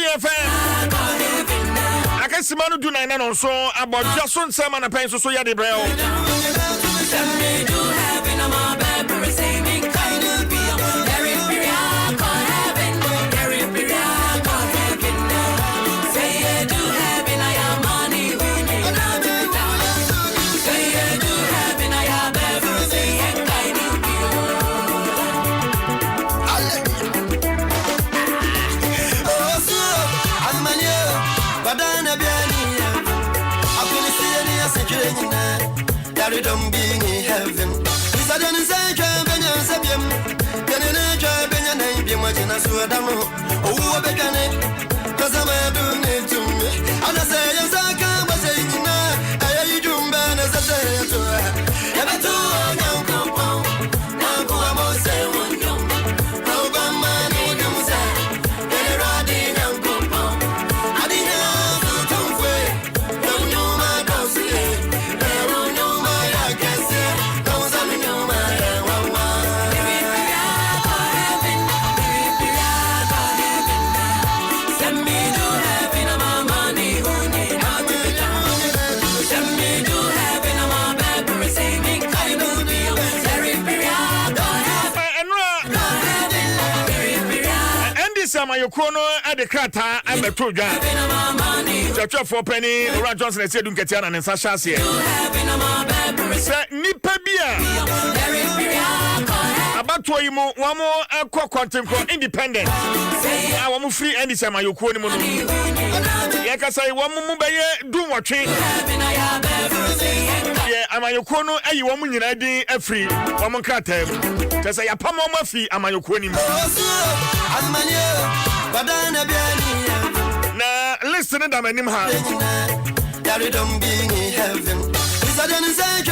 FM. I can see Manu do 9 on so about just on some and a pencil so ya de braille. Don't be in heaven. Is I don't say, Benjamin, oh, began it. Cause I'm doing it to me. And I say, yes, I can't, but saying, I do ban as I say to her. Never to a young compound. Now go about say one young. Now go man, you say, and a riding young compound. I didn't have to come away. Don't know my house. Sama yokono ade krata abetroja chacha for penny Ora Johnson said dunketia na nsa hyase se nipa bia abato yi mu wamo akọ contempo independent wamo free and sama yokono mu no ye kasa yi wamo mu beye dunwotwe ye amayokono ayi wamo nyina din afri wamo krata kasa ya pamo mafi amayokono mu na listen to them ha Daddy don't be in heaven. Is I don't say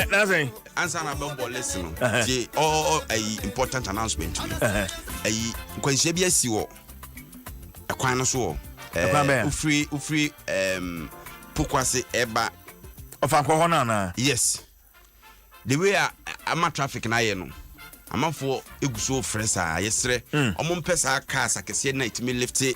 nothing. Answer na bombo listen. The a important announcement. Kwenye bia si wo. Akwan no so. Ufri pokwase eba of akwa na. Yes. The way I'm traffic na ye no. Amafo eguso fresa yesre omom pesa cars akese na itimi lift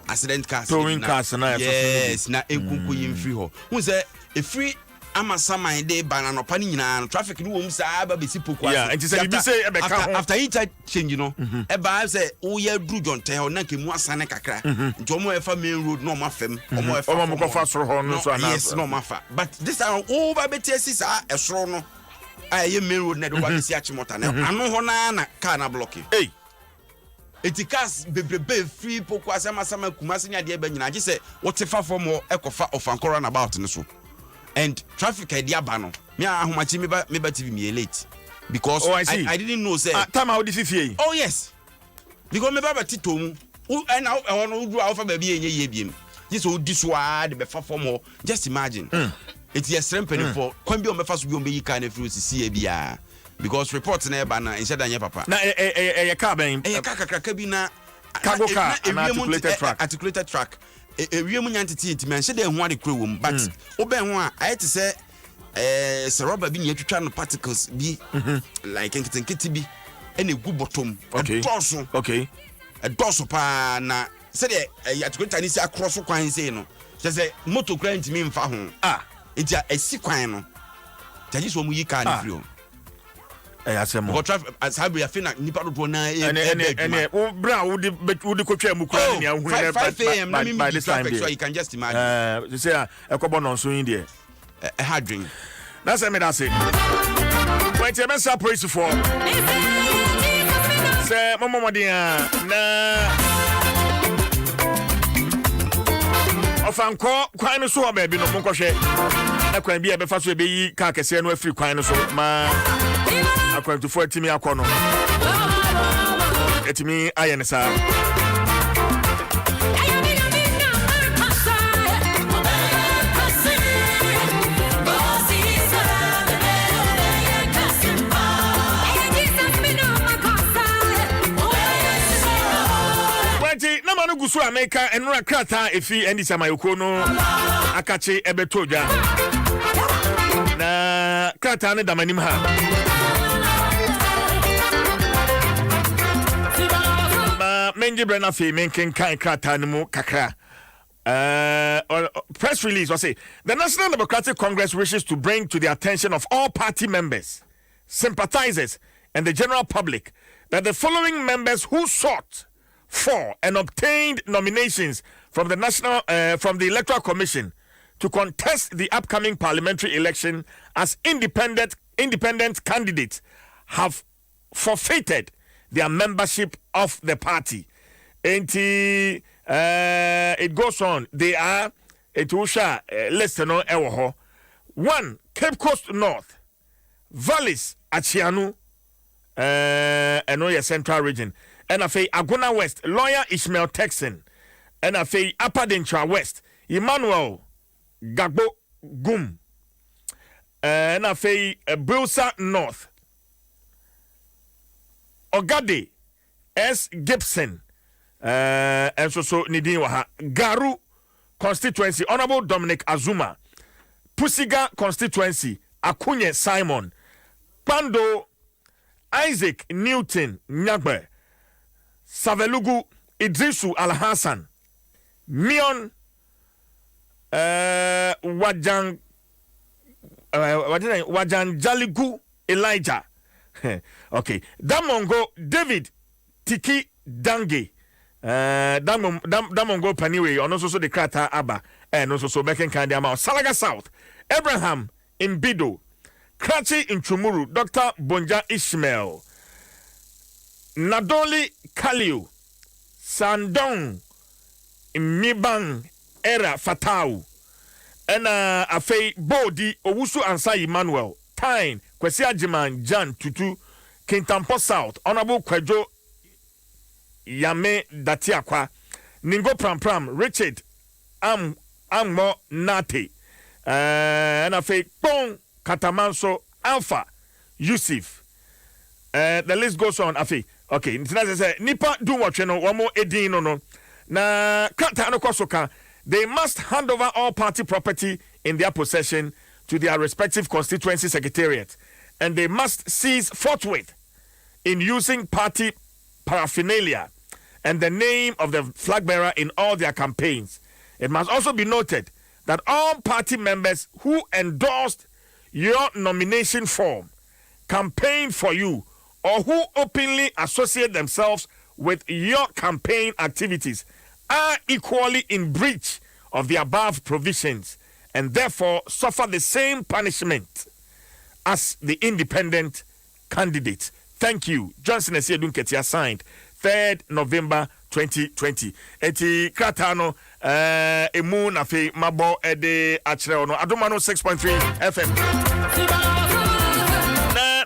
accident cars towing cars na yes na ekunku yimfri ho hu se efri amasaman de banana pa ni nyina traffic ni wom sa ba besi pokwa yeah it say be say e be ka after each change no e ba say wo ya dru jonte ho na kemu asane kakra nti omo e fa main road no ma fam omo e fa omo ko fa soro ho no so ana yes no ma fa but this are over betiesi sa esoro no aye main road na do ba si achimota na anu ho na car na block hey etikas bebrebe free pokwa sama kumase nya de ba nyina age se wotefa form ekofa ofankora na about ne so and traffic idea aba no me ahomachi me ba TV me late because I didn't know say time how the fifie oh yes because me ba titomu and now I want to do alpha baby enye ye biem this so diswa de be fa form just imagine it's a strength for kwan bi o me fa so bi o be yi kan na free si bia because reports na eba na insha danye papa na car ben car kakra bi na cargo car articulated track ewiem nyantete ntimi insha de hu ade kro wom but oben ho a ayete se rubber bi na atwitwa no particles bi like nkiti bi ene gu bottom okay doso okay doso pa na said ya to tani say across kwan say no just say motor kra ntimi mfa ho enti a si kwan no tani so mu yi car ni free o asemo go traffic asabe ya fina nipa do na ene wo bra wo de kotwa mu kra ni ahu na 5 a.m. na me traffic so you can just imagine you say ekobo no so yin there a hard drink that's me that say when you mess up praise for say momo modia na ofanko kwan no so o ba bi no mo nkɔhwɛ na kwan bi e be fa so e be yi ka kese no afiri kwan no so ma akwantufo atimi akɔ no etimi ayɛ ne saa na manu gusu America enura krata efi endi samayoko no akache ebetoja na krata ne damanim ha ma menji brena fe menken kan krata ne mu kakra press release was say the National Democratic Congress wishes to bring to the attention of all party members, sympathizers and the general public that the following members who sought for and obtained nominations from the Electoral Commission to contest the upcoming parliamentary election as independent candidates have forfeited their membership of the party. And it goes on. They are listen on ewoho. 1. Cape Coast North, Valleys, Achianu, and Central Region. And Aguna West, Lawyer Ishmael Texan. And Upper Dentra West, Emmanuel Gagbo Gum. And Bilsa North, Ogade S. Gibson. And so Nidin Waha. Garu constituency, Honorable Dominic Azuma. Pusiga constituency, Akunye Simon. Pando Isaac Newton Nyagbe. Savelugu Idrisu Al-Hassan, Mion Wajanjaligu Elijah. Okay. Damongo David Tiki Dange. Damongo Paniwe, and also the Krata Abba, and also Mekan Kandiama, Salaga South, Abraham Imbido, Krachi in Chumuru, Dr. Bonja Ishmael. Nadoli Kaliu, Sandong, Mibang, Era Fatau, and Afei Bodi, Owusu Ansa Emmanuel, Tyne, Kwesi Ajiman, Jan Tutu, Kintampo South, Honorable Kwejo Yame Datiakwa, Ningo Pram, Richard Ammo Nate, and Afei Pong Katamanso Alpha Yusuf. The list goes on, Afei. Okay, nipa do what you know, one more edin no. Na krata no kwasoka, they must hand over all party property in their possession to their respective constituency secretariat, and they must cease forthwith in using party paraphernalia and the name of the flag bearer in all their campaigns. It must also be noted that all party members who endorsed your nomination form, campaigned for you, or who openly associate themselves with your campaign activities are equally in breach of the above provisions and therefore suffer the same punishment as the independent candidates. Thank you. Johnson Esiedun Ketia signed 3rd November 2020. Eti Kratano emu na fe mabo ede achre ono Adoma no 6.3 FM.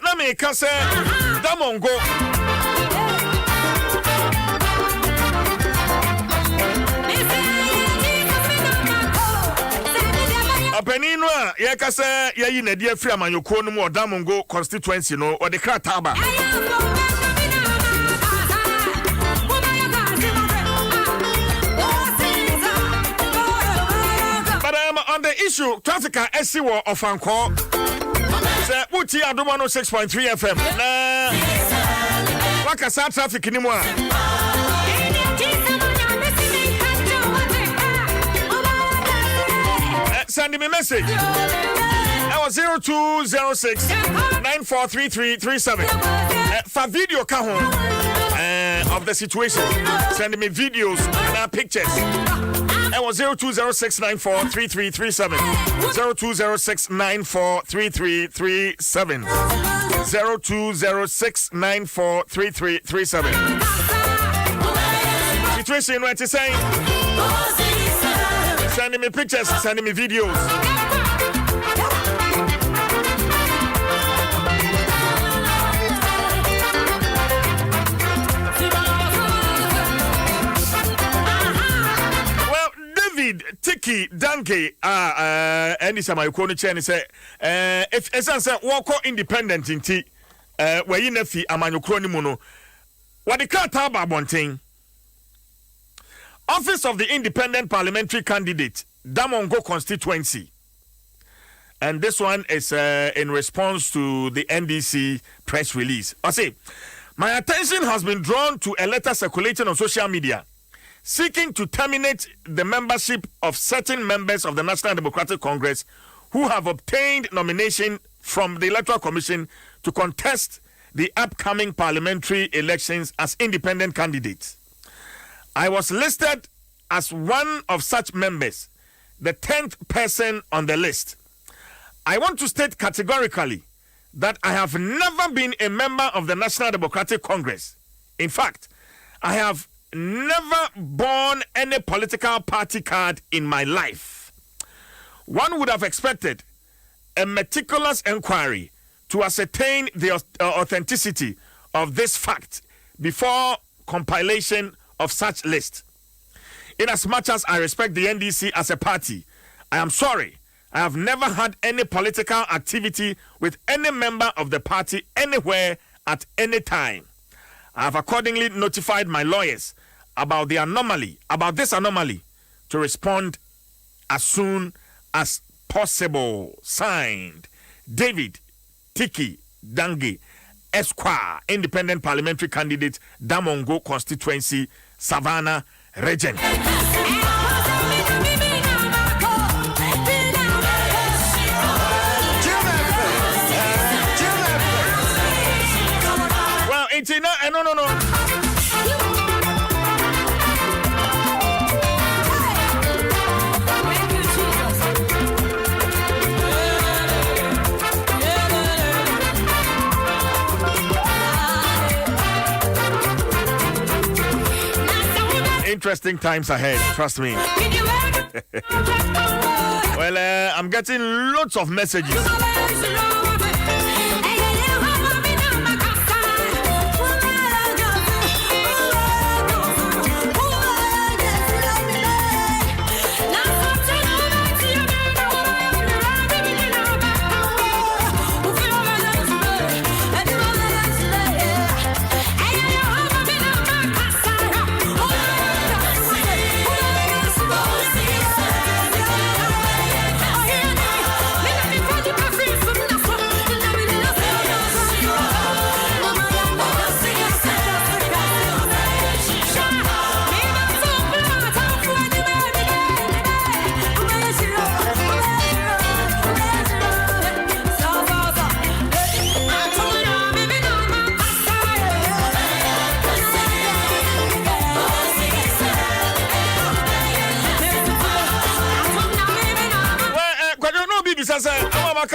Na me kase Damongo Apenino a ye kase ye yi na die free amanyoko no mu Damongo constituency no o de Krataba. On the issue, traffic SC war of Anko. Say, Uti Adoma no 6.3 FM. Wakasa traffic anymore. send me a message. I was 0206 943337. For video of the situation. Send me videos and pictures. I was 0206 943337. 0206 943337. 0206 943337. Situation what you saying? Sending me pictures, sending me videos. Well, David Tiki Danke, and this is my corner chain. Say, if as I said, walk independent in tea, where you nefi amanyo kronimuno. What the car taba bonting? Office of the Independent Parliamentary Candidate, Damongo constituency. And this one is in response to the NDC press release. I say, my attention has been drawn to a letter circulating on social media seeking to terminate the membership of certain members of the National Democratic Congress who have obtained nomination from the Electoral Commission to contest the upcoming parliamentary elections as independent candidates. I was listed as one of such members, the 10th person on the list. I want to state categorically that I have never been a member of the National Democratic Congress. In fact, I have never borne any political party card in my life. One would have expected a meticulous inquiry to ascertain the authenticity of this fact before compilation of such list. In as much as I respect the NDC as a party, I am sorry, I have never had any political activity with any member of the party anywhere at any time. I have accordingly notified my lawyers about this anomaly to respond as soon as possible. Signed, David Tiki Dange, Esquire, Independent Parliamentary Candidate, Damongo Constituency, Savannah Region. Well, it's no. Interesting times ahead, trust me. Well, I'm getting lots of messages.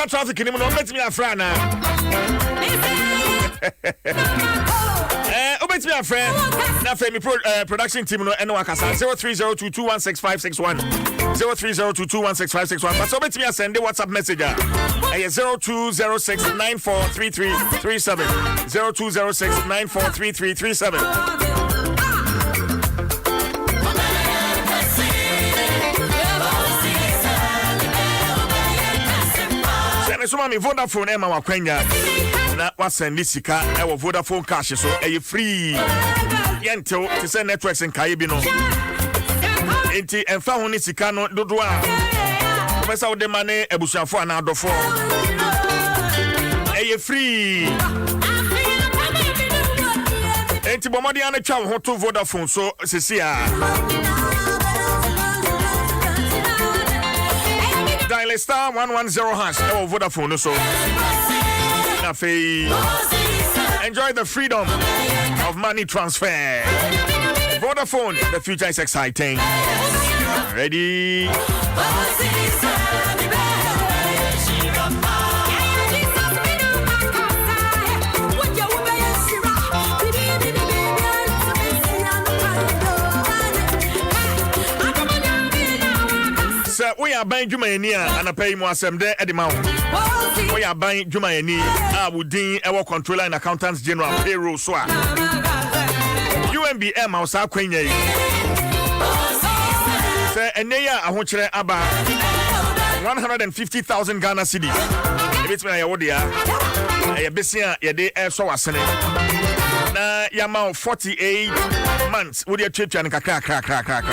Traffic in him, let me a friend. Let me a friend. Now, production team, no, and 0302216561. 0302216561. But so let me send a WhatsApp message. 0206943337. 0206943337. So my Vodafone Emma Wakwenya na wasend sika e wo Vodafone cash so e free yento to send networks in Kaye bi no enti emfa ho ni sika no dodo a pesa wo de mane ebusuafo ana adofo e free enti bomodi ana twa ho to Vodafone so sisi a star 110 hash ɛwɔ Vodafone no so na afei enjoy the freedom of money transfer. Vodafone, the future is exciting. Ready? Sir, we are buying Jumayani and I pay more some there at the mount. We are buying Jumayani, I would deem our controller and accountants general payroll swap. UMBM, our South Queen. Sir, and they are about 150,000 Ghana cedis. If it's my idea, a Bessia, a day air so was na Yamau 48 months with your trip and crack.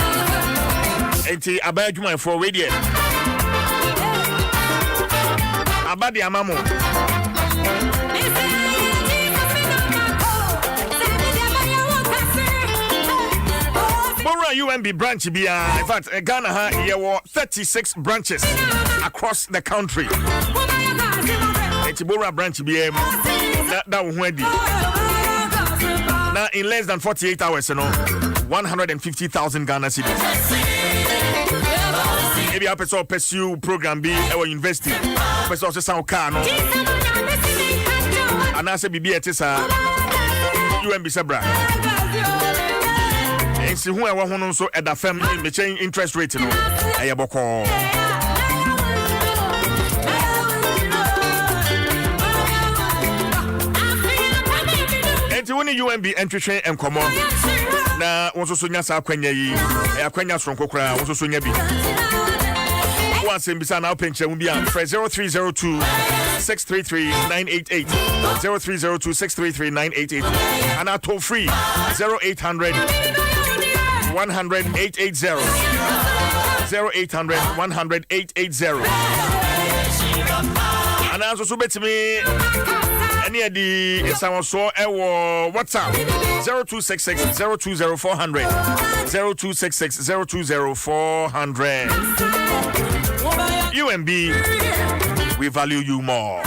Enti abaya juma for radio abadi amamo Bora UMB branch bia. In fact Ghana here were 36 branches across the country. Enti Bora branch bia that one now in less than 48 hours 150,000 Ghana cedis. Maybe I pursue program B our university. Pursue sound car no. And I say BB etisa UMB Sabra. And see who I want so at the firm me change interest rate no. Ayaboko. And when UMB entry train and come on. Na wonso so nya sa kwanya yi akwanya sonko kra wonso so nya bi wansem bisa na openche mu bia 0302 633 988 0302 633 988 and a toll free 0800 100 880 0800 100 880 and also so betimi any the so ewo WhatsApp 0266 020 400 0266 020 400 UMB, we value you more.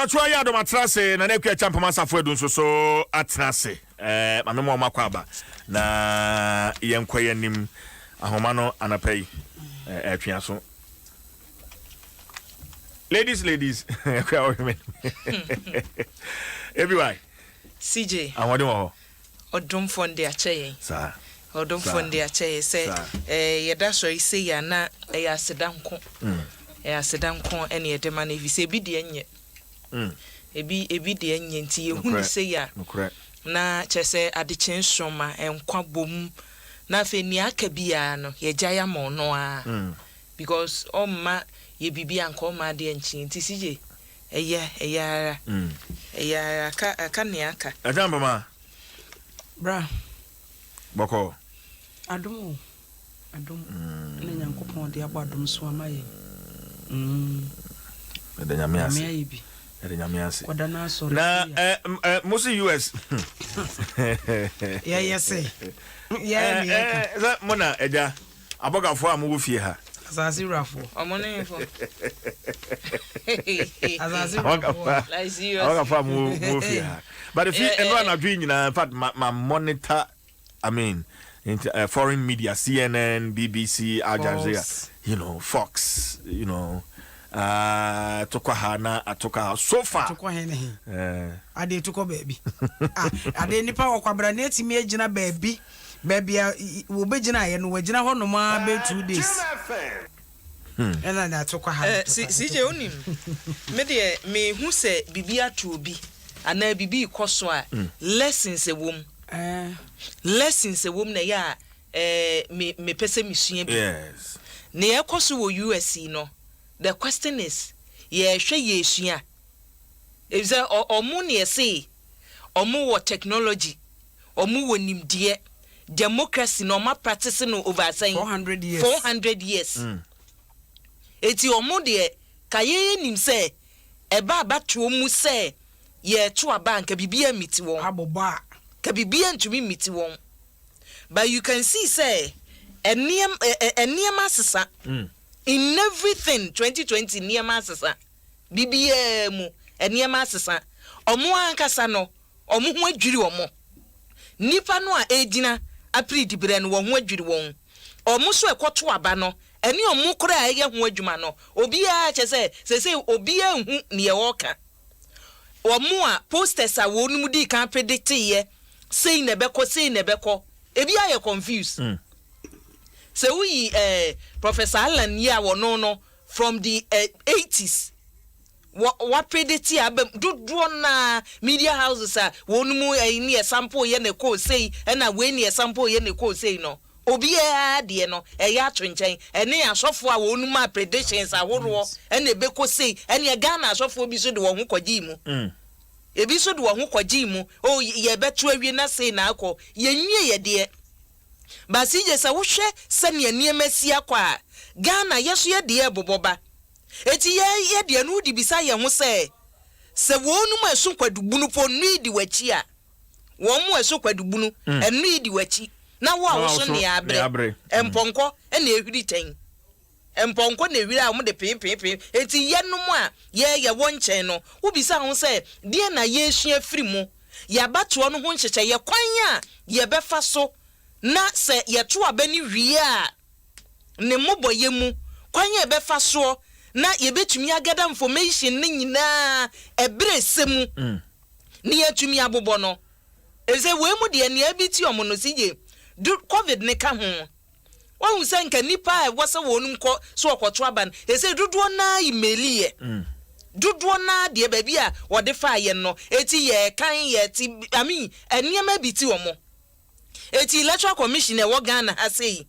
Try ya do matrase na nekwa champa masafo edu nso so atrase mame mo makwaba na yenkwa nim ahoma no anapai atwea so ladies everyone CJ awode wo odum fonde achaye sa odum fonde achaye se yeda so ise ya na ya sedanko sedanko ene yedema na vise bi de enye ebi de enye nti ye hunu se ya na chese adechen soma enkwa bom na fe ni aka bia no ye jaya mo no a because ma ye bibia nko ma de nchi nti sije eya aka ni aka ajamba ma bra boko adom na nyankopon de abo adom so amaye de nyamias bi de nyamias kwadana so na musi US yes za mona eja abogafo amu fie ha azazirafo omonefo azazirafo like serious abogafo amu fie ha but if you and adwin nyina in fact my monitor I mean foreign media CNN BBC Al Jazeera you know Fox you know Tokahana atoka so far Tokahene ade toko baby ade nipa okwabra na etimi agina baby wo begina ye no wagina ho no ma be 2 days ela na Tokahana CJ onim me de me hu se bibia to obi ana bibi ikoso a lessons ewom lessons ewom na ya me pese misua bi yes na ekoso wo US no. The question is, ye hwe yesua. Is there omu ne say, omu wo technology, omu wo nimdie, democracy no ma practice no over saying 400 years. 400 years. Eti omu de kaye nim say eba abato mu say ye to aba nka bibia miti won. Aboba. Ka bibia ntumi miti won. But you can see say eniem asesa. In everything 2020 niema asesa bibia mu eniema asesa omo ankasa no omo ho adwiri omo nipa no a egina apri dibere no ho adwiri won omo so ekoto aba no eni omo kora eye ho adwuma no obia che se obia hu ne ye woka omo a posters a wonum di kan predict ye sei ne beko ebia ye confused so we Professor Alan ya wono no from the 80s what predict abem do na media houses a wonumu ni sample ye ne ko sei na we ni sample ye ne ko sei no obi e de no ya atwenchen ene asofo a wonuma predictions ahoro na ebeko sei ene Ghana asofo bi so de wo ho kwaji mu ebi so de wo ho kwaji mu o ye beto awie na sei na akọ ye nwie ye de basi je sa wo hwe sane aniemasi akwa Ghana yeso ye de boboba eti ye de no di bisa ye ho se wonu ma esu kwadubunu po nu di wachi a won mu esu kwadubunu enu di wachi na wo a wo so ne abre emponko na ehwiri ten emponko na ehwiri a mo de pepepe eti ye no mu a ye won chen no wo bisa ho se de na ye esua firi mu ya bato no ho ncheche ye kwan a ye befa so na se ye to abani wie a ne moboye mu kwanye be fa so na ye betumi agada information ne nyina ebre semu ne yetumi abobo no eze we mu de ne abiti omono sije covid ne ka ho won se nka nipa e wose wonum ko so okoto aban eze dodo na emaili ye dodo na de ba bi a wode fa ye no eti ye kan ye ti eniema biti omo eti electoral commission e wo Ghana ha sei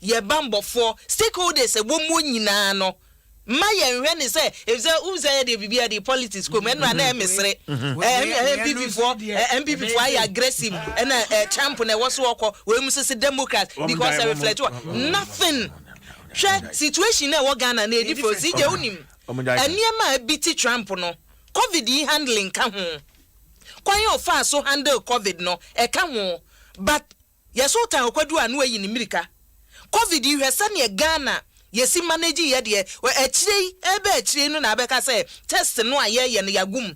ye bambofo stakeholders e wo mo nyina no ma ye hwe ne se if uze de bibia de politics ko me no na emesere MPP for are aggressive and champ na wo so okọ we mu sese democrat because I reflect nothing situation na wo Ghana na edi for CJ unim eniema biti Trump no covid handling ka ho kwan yo fa so handle covid no e ka ho but yeso tan okwadu anu ayi ni mirika covid you hwesa ne Ghana yesi manage ye de achire ebe achire no na abeka say test no aye ne yagum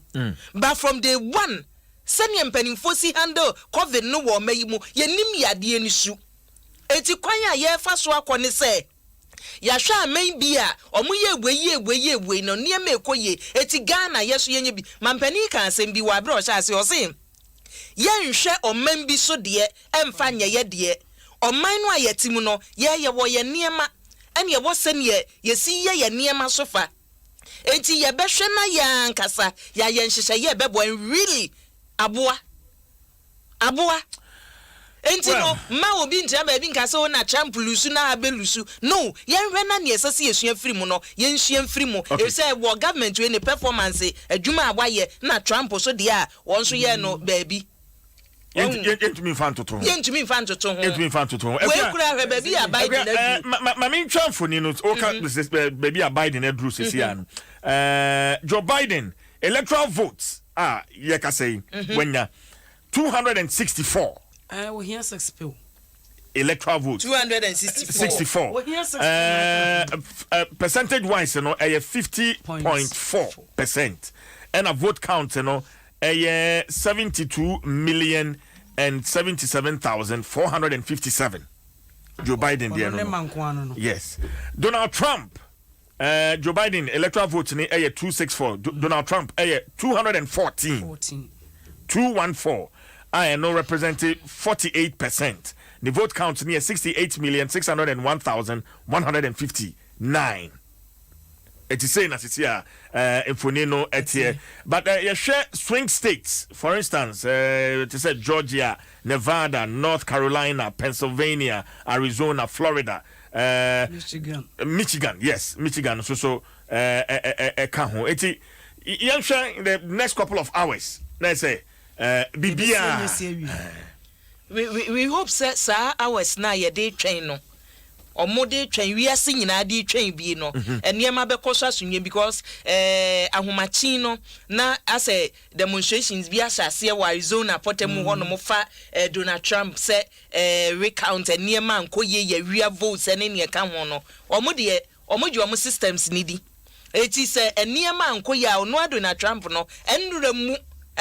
but from day one senior mpanimfo si handle covid no wo mayi mu yenim yade ni su eti kwan a ye fa so akone say ya hwa amen bi a omo ye egwe no ne me ekoye eti Ghana yeso yenye bi mampani kan asem bi wa bro sha ase o se ye nhwe oman bi so de emfa nye ye de oman no ayetimu no ye wo ye niema ene ye wo se ne ye si ye niema so fa enti ye behwe na ya nkasa ya ye nhyehyɛ ye bebo really aboa enti no ma obi ntia ba bi nka se na Trump lusu na abelusu no yen hwe na ne esase yesua firi mu no yen hwe firi mu e say wo government we ne performance adwuma agbaye na Trump so de a won so ye no ba bi yentumi fantoto ho we kura hwe ba bi a Biden adu ma min twamfoni no o ka ba bi a Biden adu sesi ano Joe Biden electoral votes ye ka say wenya 264 we hear 6 people electoral votes 264 percentage wise you know 50.4% and a vote count you know 72,077,457 Joe Biden there no yes Donald Trump Joe Biden electoral vote ni 264 Donald Trump 214 I know represented 48%. The vote count near 68,601,159. It is saying as it's here, Infonino et here. But you share swing states, for instance, it is Georgia, Nevada, North Carolina, Pennsylvania, Arizona, Florida, Michigan, yes, Michigan. So, Kaho. You share in the next couple of hours. Let's say. Bibia we hope sir hours na ye dey train no omode train we ase nyina dey train bi no enema be koso asunye because ahomachi no na ase demonstrations bi asase e Arizona potemu ho no mo fa Donald Trump say recount enema nkoye ye wia votes ene ne ka ho no omode omo systems ni di eti say enema nkoye a ono Donald Trump no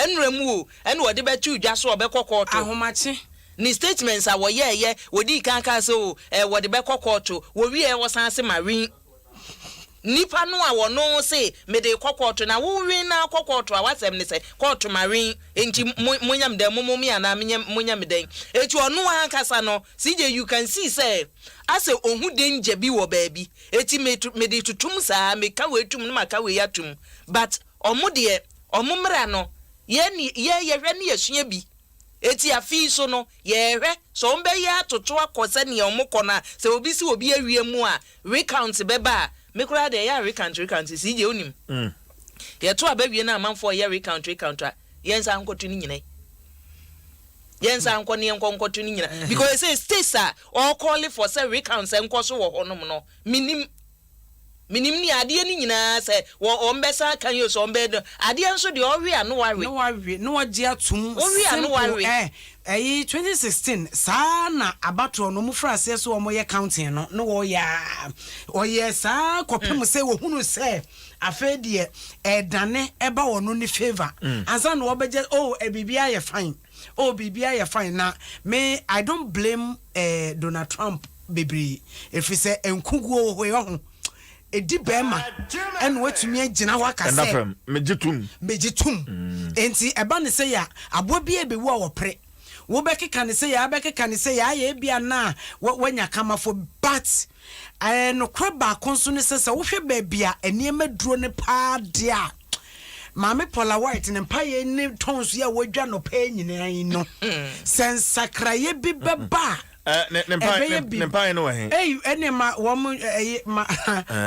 enremu and what the betu just so be court ahomachi ni statements are ye wodi kan so what the be court wo wi e wasanse marine nipa no a wono say me de court na wo wi na court a wasem ne say court marine enti munyam dem mumumi ana munyam den eti ono ankasa no CJ you can see say ase ohu danger bi wo baabi eti me de tutum saa me ka we tum no maka we yatum but omo de omumra no ye hwe ne yesua bi eti afi so no ye hwe so mbe ya toto akose ne omukọ na se obi si obi awie mu a recount beba me kura de ya recount si je onim ye to abawie na amanfo ye recount a yensa ankotu ni nyina yensa anko ne enkotu ni nyina because say states are all calling for say recount enkoso wo honom no minim ni ade ni nyina se wo ombesa kan yo so ombedo ade nso de owe anu ware no wage atum owe anu ware 2016 saa na abato no mu frase so o mo ye counting no wo ya o ye saa kopem se wo hunu se afedie edane eba wono ni favor ansa no obeje bibia ye fine bibia ye fine na me I don't blame Donald Trump bebre if he say enkugu ho ho edi bema en watumi agina ho akase endafem mejitum enti eba ne se ya abo bia bewu a wo pre wo bekeka ne se ya ye bia na wanya kamafo but no kwaba konso ne se wo hwe ba bia eniema duro ne pa dia Mame Paula White ne mpaye ne tonso ya wodwa no pa nyina no sensakraye bi beba Nempa no he ene ma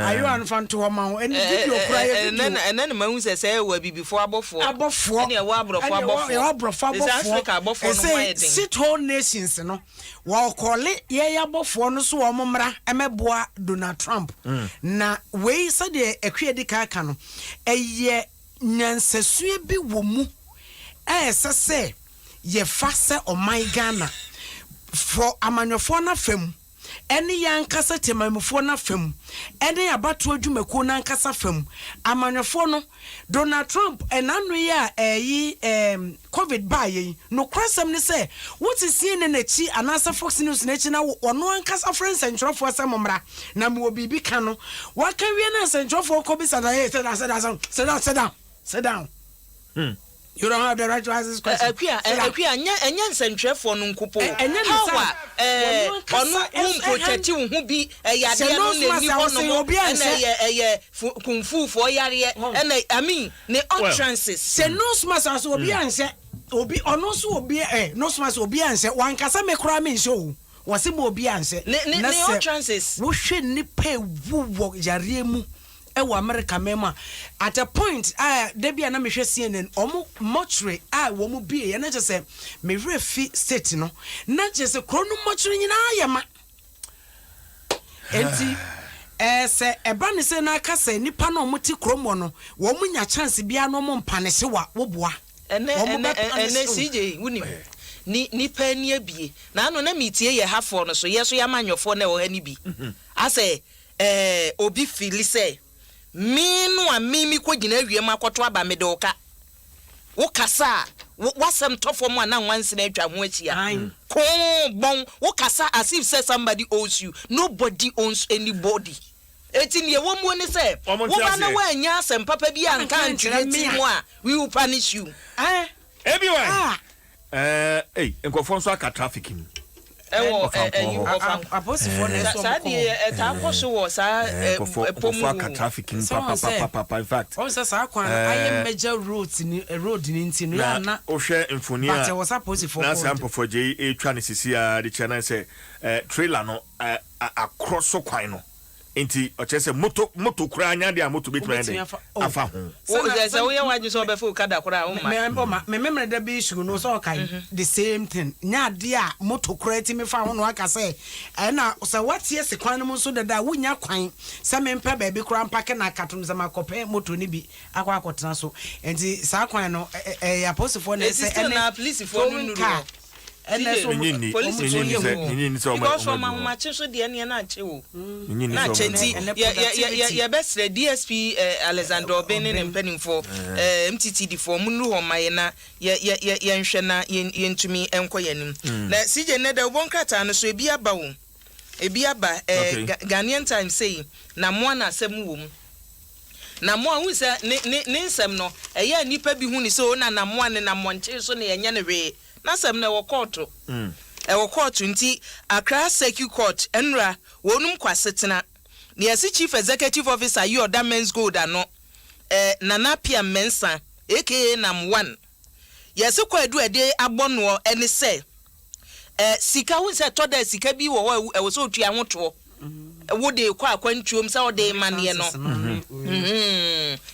ayo anfanto wo ma ene video kura ye ene ma hu se wa bibifo abofo ene wa abrofo Africa abofo no wide sit whole nations no wo kole ye abofo no so wo mmra emeboa Donald Trump na we se de akwedi ka no eye nyansasue bi wo mu sese ye fa se o my Ghana for amanyofo na fam ene yankasa temamfo na fam ene abato adwumako na nkasa fam amanyofo no Donald Trump enanu ya covid baye no kwasam ne se what is seeing na chi anasa Fox News na chi na ono ankasa friends entrofo asamomra na me obibi ka no waka wie na entrofo ko bi sada sit down You don't have the right to ask this question. Enya nsentwefo no nkupo. Hawa ono protect hu bi yade no ne ni hono mo na kumfu fo yare na I mean ne utterances. Se no smas aso obi anse. obi ono so obi no so mas obi anse wankasa me kura me nso wose mo obi anse na se chances wo hwe ni pe wo yare mu e wo America mema at a point da bia na me hwe CNN omo mortuary wo mu bie ye na je se me refi state no na je se kro no mortuary nyina ayema enti se eba ne se na aka se nipa na omo ti kromo no wo mu nya chance bia no mo mpane se wa wo boa ene CJ wuni ni pa ni abie na ano na mitie ye hafo no so yeso ya manyofo na wo ha ni bi ase obi fili se minu a mimi ko gina awiem akoto aba me de oka wo kasa wasem tofo mu na nwanse na atwa ho achia ko bon wo kasa as if say somebody owes you. Nobody owns anybody. Eti ne wo mu ni say wo ba na wa anya asem papa bi anka ntweti mu a we will punish you. Everyone. Nkofo nso aka trafficking. Apostle so ta koso wo sa pomu aka trafficking papa in fact. O say sa kwan aye major road ni ntinu ya na o hwe mfoni a. But was supposed for. Na sample for je etwa ne sisi a de channel say trailer no across so kwan no. Enti o chese moto kura anya de a moto betuma ende afa ho o ze we yan waju so be fu kada kura o ma me da be issue no so kai the same thing nya de a moto kura ti me fa ho no aka say na so what yes kwan no so da wunya kwan se me mpa ba bi kura mpake na katum se makope moto ni bi akwa akotena so enti sa kwan no apostle for na say na police for no no because from my so de ne na ache wo na chenti ya besre DSP Alexander Obene ne mpanimfo MTTD for munu ho maye na ya nhwe na yentumi enko yanim na CJ ne da obonkrata no so ebi aba Ghanaian Times say na mo na asem wo mu na mo hu se ne nsem no eya nipa bi hu ni so na mo ne na monche so ne yenya ne we na sem na wo court wo court nti Accra Circuit Court enra wonum kwasetena ne yesi Chief Executive Officer yi oda Men's Gold ano Nana Pia Mensa aka Nam 1 yesi kwadu ede abono ene se sika hu se to da sika bi wo wo so tua hoto wo de kwa akwantuom se wo de mane no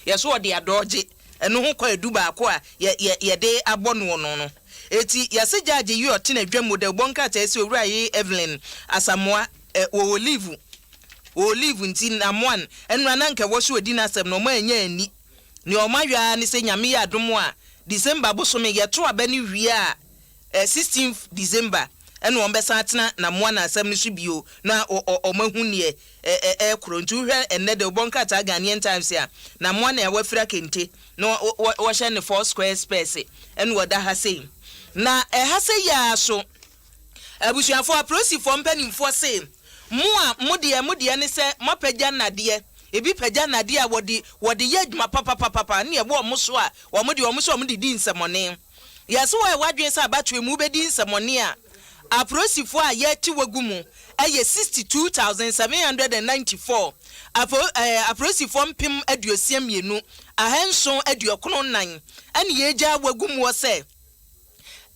yeso wo de adoje eno ho kwadu ba ko a ye de abono no eti yase judge yi otena dwam de bonka ta esi owura yi Evelyn Asamoah wo olive nti na one enu ananka wo so odi na asem no ma anya ani ne o mahwa ne se nyame ya adom a December bosome ye to aba ni wie a 16th December enu on besa atena na mo na asem ni so bio na o mahu ne krontu hwe enne de bonka ta Ghanaian Times a na mo na e wafira kente no wo hye ne 4 square space enu woda ha sei na ehase ya so abusuafo aprosifo mpanimfo se mo a mode ne se mapagya nade ebi pagya nade a wode ye adwuma papa ne ebo mo so a wo mode di nsemone yaso wa wadwen se abatwe mu be di nsemone a aprosifo a ye ti wagumu eye 62794 aprosifo mpem aduosia mienu ahenso aduokono nan ane ye gya wagumu wo se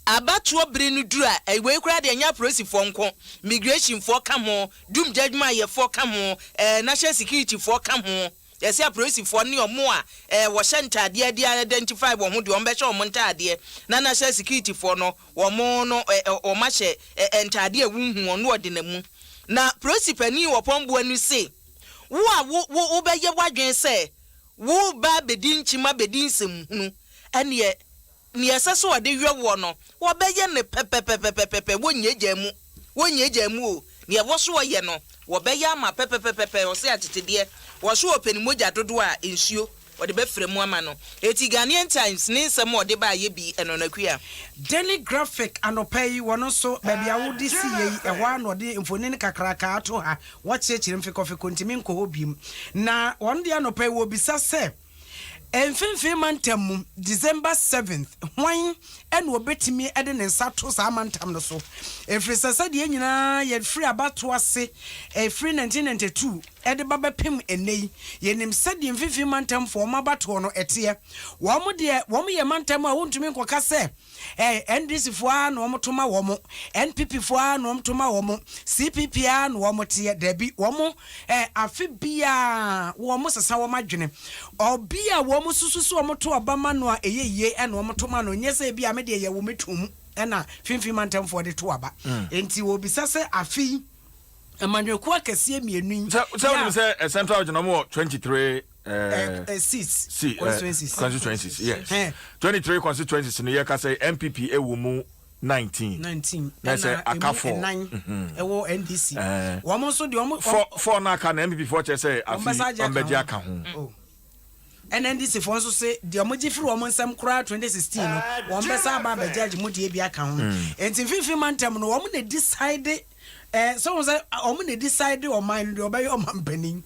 abatuo brenu dura ewe kura de nya prosifo nko migration for ka ho dum judgment ye for ka ho national security for ka ho yesi prosifo ne omo a wo hye ntade de identify wo ho de on be hye omo ntade na national security for no wo mo no o ma hye ntade awuhu ono ode na mu na prosipani wo pombo anu se wo be ye wadwen se wo ba bedin chima bedin semhunu ene ni eseso ode hwewo no wo beye ne pepepepepepe wonye jamu o ni e wo so ye no wo beye ama pepepepepe o se atetede wo so openi moja dodo a ensuo ode be fremu ama no eti Ghanaian Times ni nsem ode ba ye bi enonakua Daily Graphic anopai wono so baby awudi si ye eho anode mfonini kakraka ato ha wo chechire mfe kofi kontimi nko hobim na wonde anopai wo bisa se Enfemfe mantam December 7th hwan ene obetimi ede ne nsa to sa mantam no so efri sasa de nyina ye free abato ase free 1992 ede baba pem enei yenim sade enfemfe mantam fo ma bato no ete wo mo de wo mo ye mantam a wontumi nkoka se NDC fo a no mo toma wo mo NPP fo a no mo toma wo mo CPP a no wo mo te dabi wo mo afi bia wo mo sesa wo madwene obia wo mo sususu wo mo to obama no a eyeye ene wo mo toma no nyese bia me de ye wo metum ena finfin mantam fo de to aba enti wo bisa se afi amanweku akese mienu so say central region mo 23 constituencies yes 23 constituencies no ye ka say MPP ewu mu 19 na say akafo ewo NDC wo mo so de wo for na ka na MPP for che say afi ombeji aka ho NDC for so say de omoji firi wo nsam kura 2016 no wo mbesa aba bejaji mu de bi aka ho enti fifi mantam no wo na decide so wo say wo na decide o mind de obey o mampanin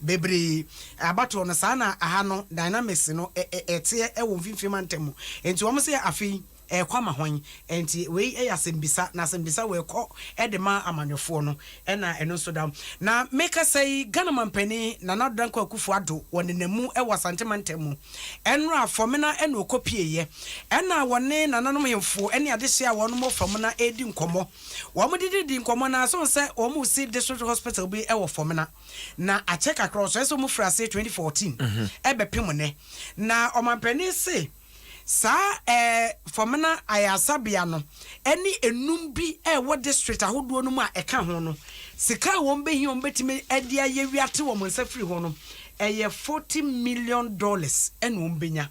bebre abato no sana aha no dynamics no ete e wo fifi mantam enti wo say afi kwama hwan enti we asembisa na asembisa we kɔ edema amanyofo no na eno so dam na make say Ghana mampani na nadanko akufo ado wonenemu wasantemantemu enra fomena ena okopie ena wone nananom hemfo ene adehia wono mo fomena edi nkomo wo mo didi nkomo na so se wo mo si district hospital bi wo fomena na a check across so mo frase 2014 ebepem ne na omampani se sa fomena ayasabia no eni enum bi wo district ahodo no mu a eka ho no sika wo mbehi wo betime edi aye wiate wo monsa free ho no $40 million enu mbenya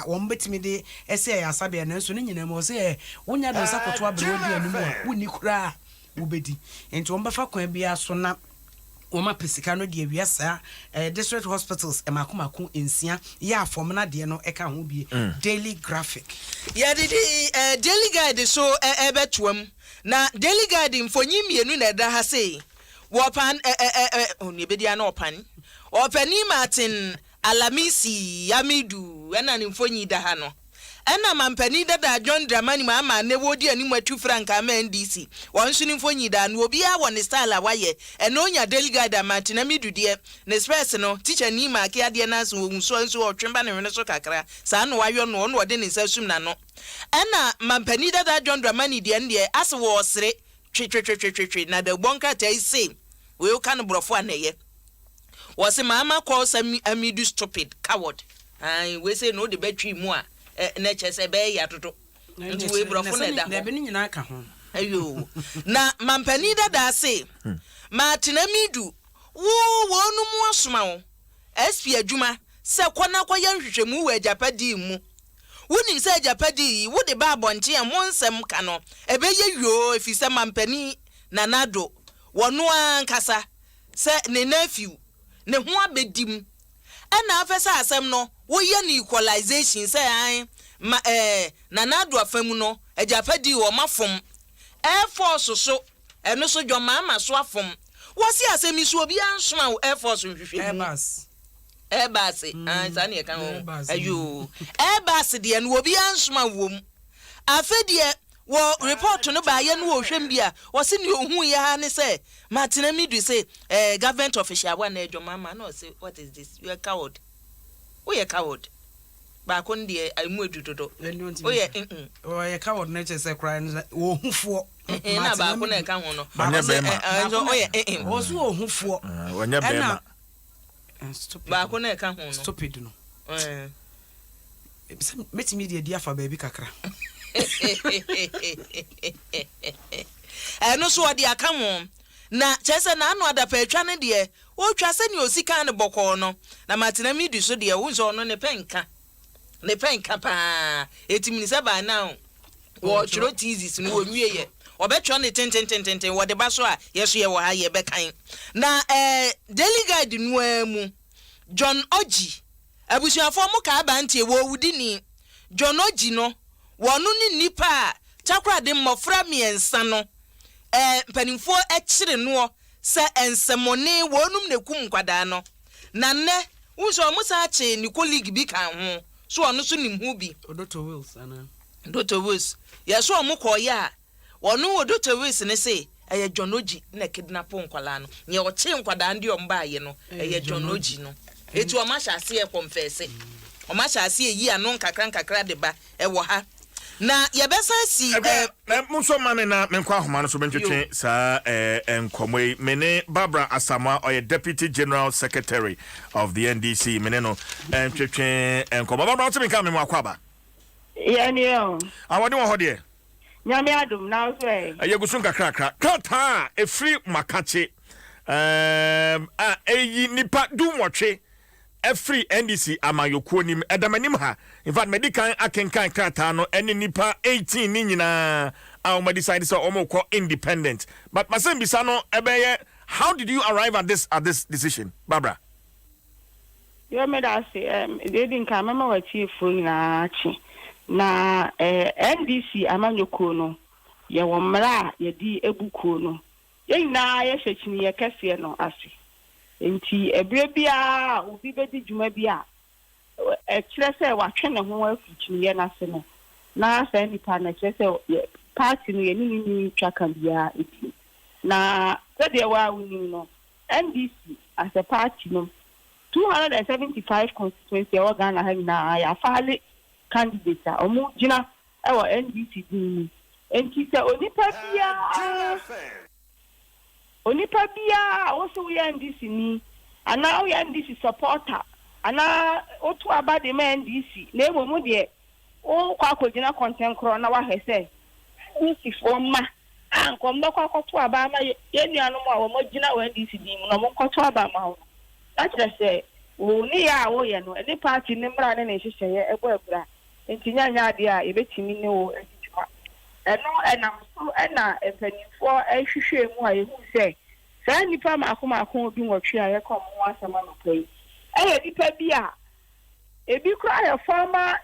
wo betime de ese ayasabia na so ne nyina mo se wonya do sakoto abro di anu mu a woni kura wo bedi enti wo mbafa kwan bia so na Oma pesika no de wiasa district hospitals emakomako ensia ya fomna de no eka ho bie Daily Graphic ya didi Daily Guide so ebetuam na Daily Guide mfonyi mienu na da ha sei wopan oni bedia na opan opani Martin Alamisi Yamidu ena ni mfonyi da ha no ena mampani dada John Dramani ma ne wodi ani matu franka ma NDC won so ni mfonyi da no obi a won style awaye ena onya Daily Guide Martin Amidu de ne express no teacher ni ma ke ade na so nso otwemba ne hwene so kakra sa no wayo no no de ne sasum na no ena mampani dada John Dramani de ne ase wo sere twi na de bonka tai say we o kan brofo aneye wo se mama call Amidu stupid coward we say no de betwi mu a na chese be ya toto nti we brofo na da na be ni nyina aka ho ayo na mampani dada say Martin Amidu wonu mu asoma wo SP adwuma se kwana kwaya nhwehwemu we Japadi mu woni se Japadi wo de ba bonche a monsem ka no ebe ye yo efise mampani na nado wono ankasa se ne nephew ne ho abedim ana afesa asem no wo ye ni equalization say an na nado afam no Japadi wo mafom Air Force so eno so dwoma so afom wo si asem so obi ansoma Air Force nhwehwemu Airbus sani e kan ayo Airbus de no obi ansoma wom afedie wo report no ba ye no wo hwem bia wo se ne ohun ye ha ne say Martin Amidu say government official wa na edwoma ma no say what is this you are coward we are coward ba kon de aimu edudodo o ye coward na che say cry wo hufo na ba kon e kan ho no o ye wo so wo hufo wanya bema stupid ba ko na ka ho no stupid no metimi de dia fa baby kakra no so odi aka ho na chese na anu ada pa atwa ne de o twa se ni osika ne boko no na Martin Amidu so de wo so no ne penka pa etimi se ba now wo chiro tizis no wo nwie ye obetwa ne tenten wo de ba so a yeso ye wo ha ye be kan na Daily Guide no amu John Oji abusuafo mu ka ba ntie wo wudi ni John Oji no wonu ni nipa takra de mmofra miensa no panimfo ekire no se ensemone wonum ne kum kwada no na ne Unso musa che ni colleague bi kan ho. So ono so nim hu bi. Dr. Wills ana. Dr. Wills. Ya so omo koye a. Ono Dr. Wills ne say eye John Oji na kidnap nkwala no. Nye o che nkwada ndi omba ye no. Eye John Oji no. Etu o ma hyase e confess. O ma hyase e yi anu nkakra de ba e wo ha. Na yebesa si muso mane na menkwa ahoma no so bentwetwe sa enkomwe mene Barbara Asamoah or Deputy General Secretary of the NDC mene no twetwe enkomwe Barbara o timi ka me akwaba Yanio awade wo hode nyame adum na so yegusun kakrakra kata efri makache eyi nipa dumwotwe every NDC amayokuo nim edamanim ha in fact medical akenkan krata no eni nipa 18 ni nyina a decide so omoko independent but masem bisa no ebeye how did you arrive at this decision Barbara yo me da say they din ka mama wa chief na chi na NDC amayokuo no ye wo mra ye di ebukuo no ye na ye hwechini ye kese no ase enti ebire bia obi bedi djuma bia kire se wa twe ne ho afichini ye na se no na se nipa na kire se party no ye ni twaka bia eti na se de wa wini no NDC as a party no 275 constituency e Ghana ha na ya fale candidate a omo gina e wo NDC din enti se onipa bia also we NDC ni ana we NDC supporter ana otu abade me NDC na emo de o kwa kogina content kro na wa hese NDC for ma ankom no kwa kotu aba ma ye nuanu mo a wo gina we NDC din no mo kotu aba ma ho that say wo ni ya wo ye no any party ni mra ne ne hihye ebo ebra enti nyanya ade a ebetimi ne wo adwuma eno enam so ena empanifo ehwehwe mu a yehu se sa nipa makoma bi nwotwe a ye kom ho asema no pay nipa bi a ebi kura ya former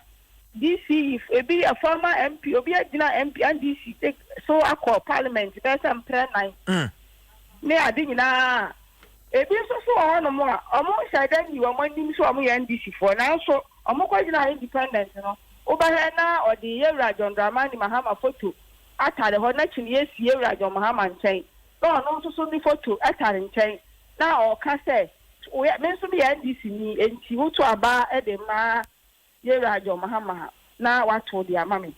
DC ebi a former MP obi agina MP and DC take so akọ parliament be some prayer nine ne ade nyina ebi so ono mo a omo shada ni wo manim so omo ya NDC for na so omo kwa gina independent no obahe na odi Yewura John Dramani Mahama photo atare ho na chini esi Yewura John Mahama nchen no so ni photo atare nchen na o ka se we me so bi NDC ni enti woto aba e de ma Yewura John Mahama na wato di amame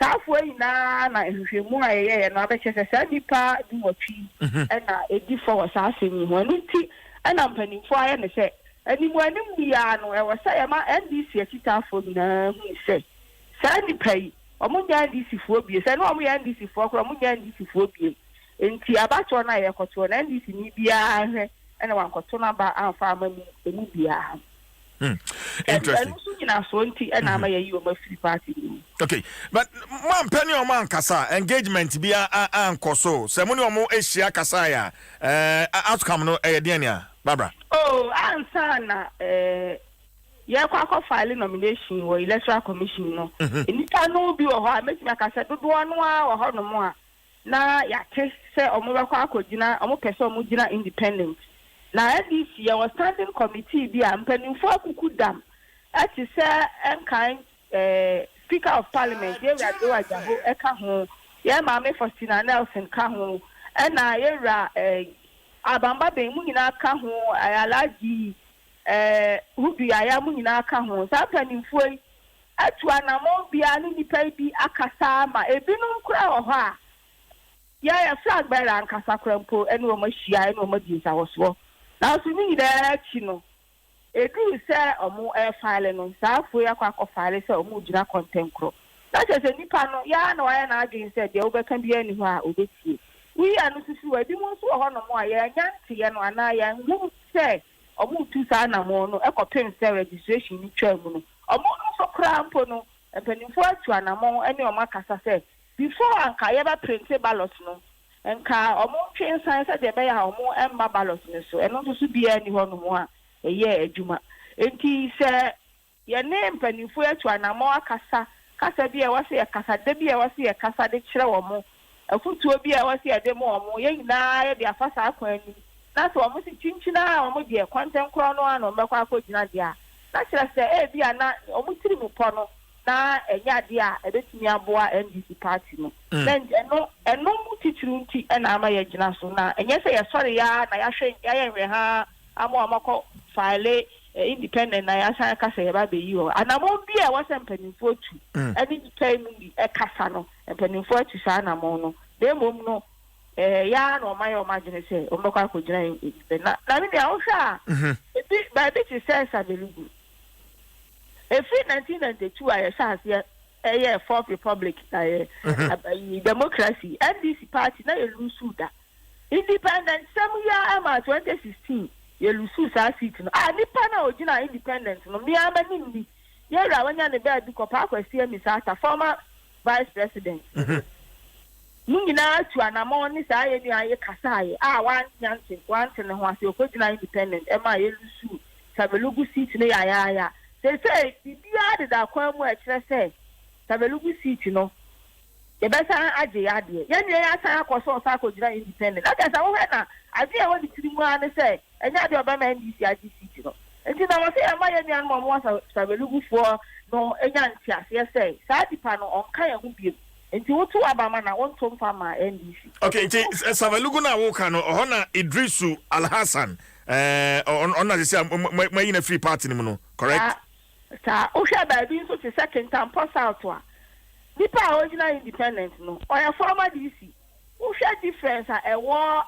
safo yi na ehwehwemu a ye no abechese sa nipa di wotwi e na edi for sa asemi ho nti e na mpanimfo aye ne se animu ya no e wo sa ye ma NDC akitafo na hu se sa nipa yi omunya NDC fo bie se no omunya NDC fo kro omunya NDC fo bie enti abacho na ye koto na NDC ni bia hwe e na wankoto na ba amfa amani emu bia interesting. Okay, but one penny or man kasa engagement be ankoso. Semuni omo eshia kasa ya outcome no diania Barbara. Oh, ansana ye kwa file nomination wo electoral commission no. Enipa no bi wo ho a meti akasa dodo no a wo ho no mo a na ya ke se omo be kwa akogina omo pese omo gina independent. Na NDC ya was standing committee bi a mpanimfo akuku dam ati se enkan speaker of parliament Yewura Joe Ajaho eka ho ye Maame Faustina Nelson ka ho na Yewura Abamba be mu nyina ka ho Alaji Hudu ya mu nyina ka ho sa mpanimfo atu anamo bia ni nipa bi akasa ma ebinum kura wo ho a ya flag bearer ankasa krampo ene wo mahia ene wo madi sa wo so na so ni da chino edu se omo file no sa fu ya kwa file se omo gina content kro na se nipa no ya na wa na agin se de obeka bia ni ho a obetie wi anu susu wa bi mo so ho no mo a ya nyanti ye no ana ya ngu se omo tu sa na mo no pen se registration ni twa mu no omo no so krampo no epanimfo atu anamo ene o makasa se before anka ye ba print ballot no enka omo twen san se de be ya omo emma ballot ne so eno so bia ni ho no mo a eye adwuma enti se ye ne mpanimfo atu anamo akasa kasa bia wase ye kasa de bia wase ye kasa de kire wo mo afutuo bia wase ye de mo omo ye nyina ye de afasa akwani na so omo si chinchina omo de content kro no ano mbekwa akogina dia na kire se bia na omo tiri mu po no na enya dia ebetumi aboa NDC party no then eno mu titiru nti na ama ye gina so na enye se ye sorry ya na ya hwe ya ye ha amo amako file independent na ya san ka se ye ba be yi o anamo bia wa se mpanimfo tu eni time ni e kasa no mpanimfo tu sa anamo no de mom no ya no ma yo imagine say o mbekwa akogina na me dia wo hwa ebi ba bi ti say Sabelugu Every 1992, I said, a Fourth Republic, democracy, NDC party, now you lose that. Independent, some year, 2016, you lose that seat. I depend on independence. No, me, I'm a nini. Yeah, when you're the bed, because Park was here, Miss Arthur, former vice president. Mungina to an amount is I Kasai. One Yancy, once and once you're independent, Emma, you lose Sabelugu seat, yeah. They say, the other that come where say, Sabelugu seat, you know. The best idea. Yan, I was so independent. That is our head. I didn't want to say, and now you're by NDC seat, you know. And then I was saying, my young one was Sabelugu for no, a young chas, yes, say, Sadi panel on Kaya will be. And you to Abamana, I want to farm my NDC. Okay, Sabelugu na Wokano, Hona Idrisu Al Hassan, on the free party, correct? Sir, Osha Baby, so the second time pass out one. Nipa original independent, no, or a former DC. Osha difference, a war,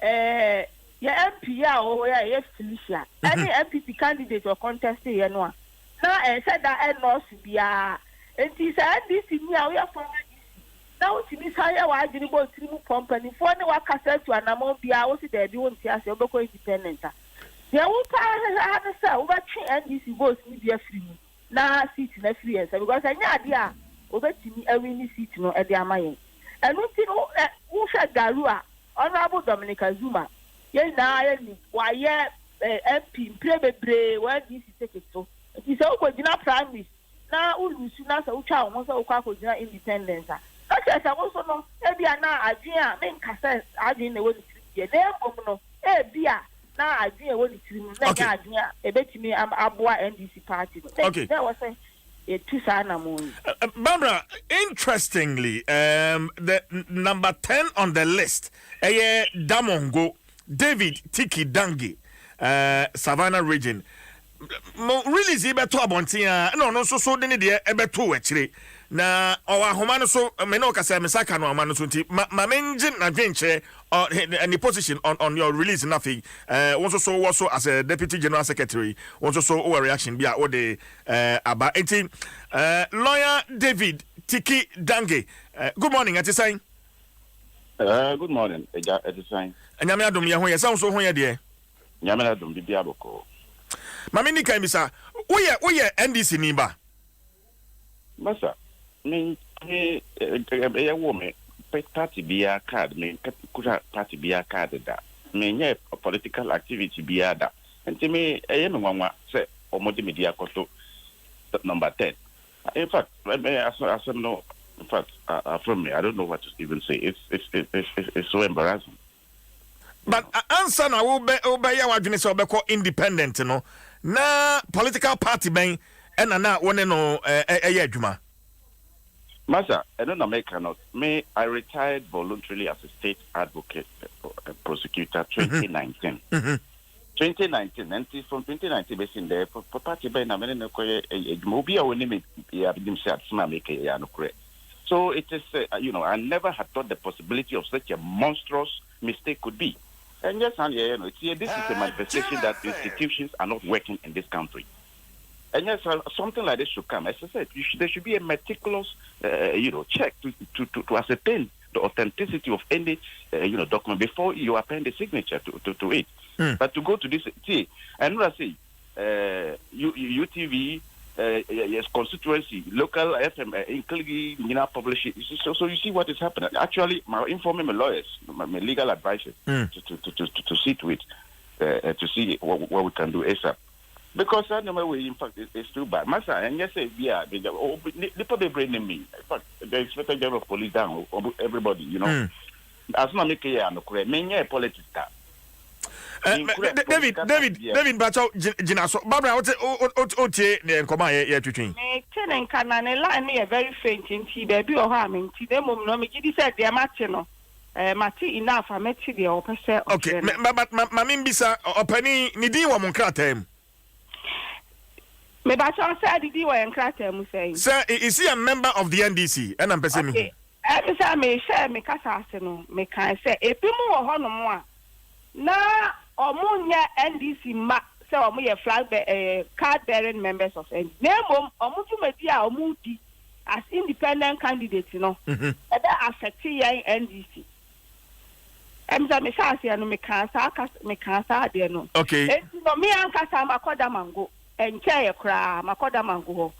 your MP, or yes, Felicia. Any MPP candidate or contested, you know. Now, I said that I lost be and he said, this is me, we are former DC. Now, to me, I didn't go to company for the work I said to an amount be I was there doing the independent. Yeah, we can't say over NDC votes media free. Now seat in a free answer because I know idea over to me a winning seat no at the Amayan. And we think who said Garua, Honorable Dominica Zuma. Yes, now I am why MP play where this is taken so. It is all good enough primary. Now we lose now so child wants to call independence. Such as I also know, maybe I now idea main cassette I didn't know what it is. No, beer. Now I didn't want to idea a bit me I'm Abua NDC party. Okay, that was a two-sana moon. Barbara, interestingly, the number 10 on the list, Damongo, David Tiki Dangi, Savannah region. Really, Zibeto Abontia, no, so didn't the Ebeto actually. Na our homano so menoka say mesaka no amano so nti ma menjin na dwenche any position on your release nothing also as a deputy general secretary also our reaction bia o de aba enti lawyer David Tiki Dange good morning at saying good morning eja at saying anyame adom ye ho ye sound so ho ye de nyame adom bibia boko mama ni kan bisa wo ye NDC ni ba masa me woman party be card me party be card da me nye political activity be da enti me me wanwa say omodi media koto number 10 in fact from me I don't know what to even say it's so embarrassing but answer na wo be ya wadwene say obekọ independent no na political party ben na wone no adwuma Masa, I don't know, I retired voluntarily as a state advocate prosecutor 2019. 2019, and from 2019, based in there, for party by na many movie or name so it is, I never had thought the possibility of such a monstrous mistake could be. And yes, this is a manifestation that institutions are not working in this country. And yes, something like this should come. As I said, there should be a meticulous, check to ascertain the authenticity of any, document before you append a signature to it. But to go to this, see, and what I say, UTV, yes, constituency, local FM, including publish it. So you see what is happening. Actually, my informing my lawyers, my legal advisors, to see to it, to see what we can do ASAP. Because I know in fact it's too bad. Masa, and yes, yeah, they probably bring me. In fact, the Inspector General of Police down, everybody, As not make no correct. Many politics. David Bacho Jinaso Barbara otie ne nkoma ye twetwen me tenen kana ne line ne very faint nti baby o ha me nti dem mom no me gidi said de mate no mate enough ameti de o pese okay ma mbisa opani ni din wo monkratam me ba so say didi wo enkratam say sir is he a member of the NDC and am pese me e say me share me kasa ase no me kan say epimu wo ho no mo a na omunya NDC ma say omuye flag card bearing members of NDC name omudumedi a omudi as independent candidate no e be affect yan NDC emza me say ase no me kan sa de no okay no me ankasa makoda mango enche ye kra makoda mango ho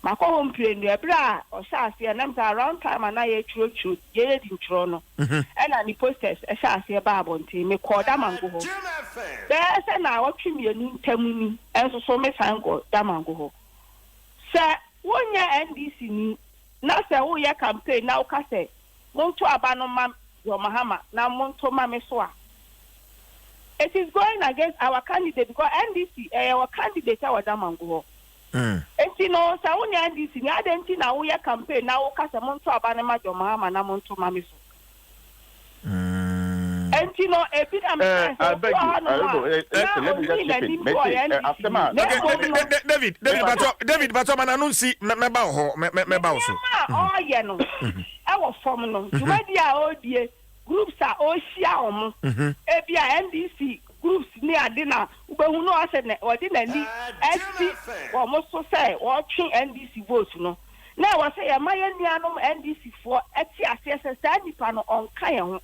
makoho mprendu ebra o say ase na mza around time na ye churo ye di churo no na ni posters e say ase ba abonti me koda mango ho there say na watwi mienu ntamu ni enso so me sango da mango ho say wonya NDC ni na say wo ye campaign na wo ka say monto abano ma yo mahama na monto ma me so a it is going against our candidate because NDC our candidate our da mango ho enti no sa wonya NDC ni adenti na wo ye campaign na wo ka say monto abano ma yo mahama na monto ma me so enti no ebi na me I beg you, David Bacho man anunsi meba ho meba so oh ye no e wo form no jumadi a odie groups a ohia omo ebi a NDC groups ni ade na ubehu no ase ne odi na ni esti wo mo so say wo twen NDC vote no na wo say ya maye nuanom NDC for eti ase say nipa no onka ye ho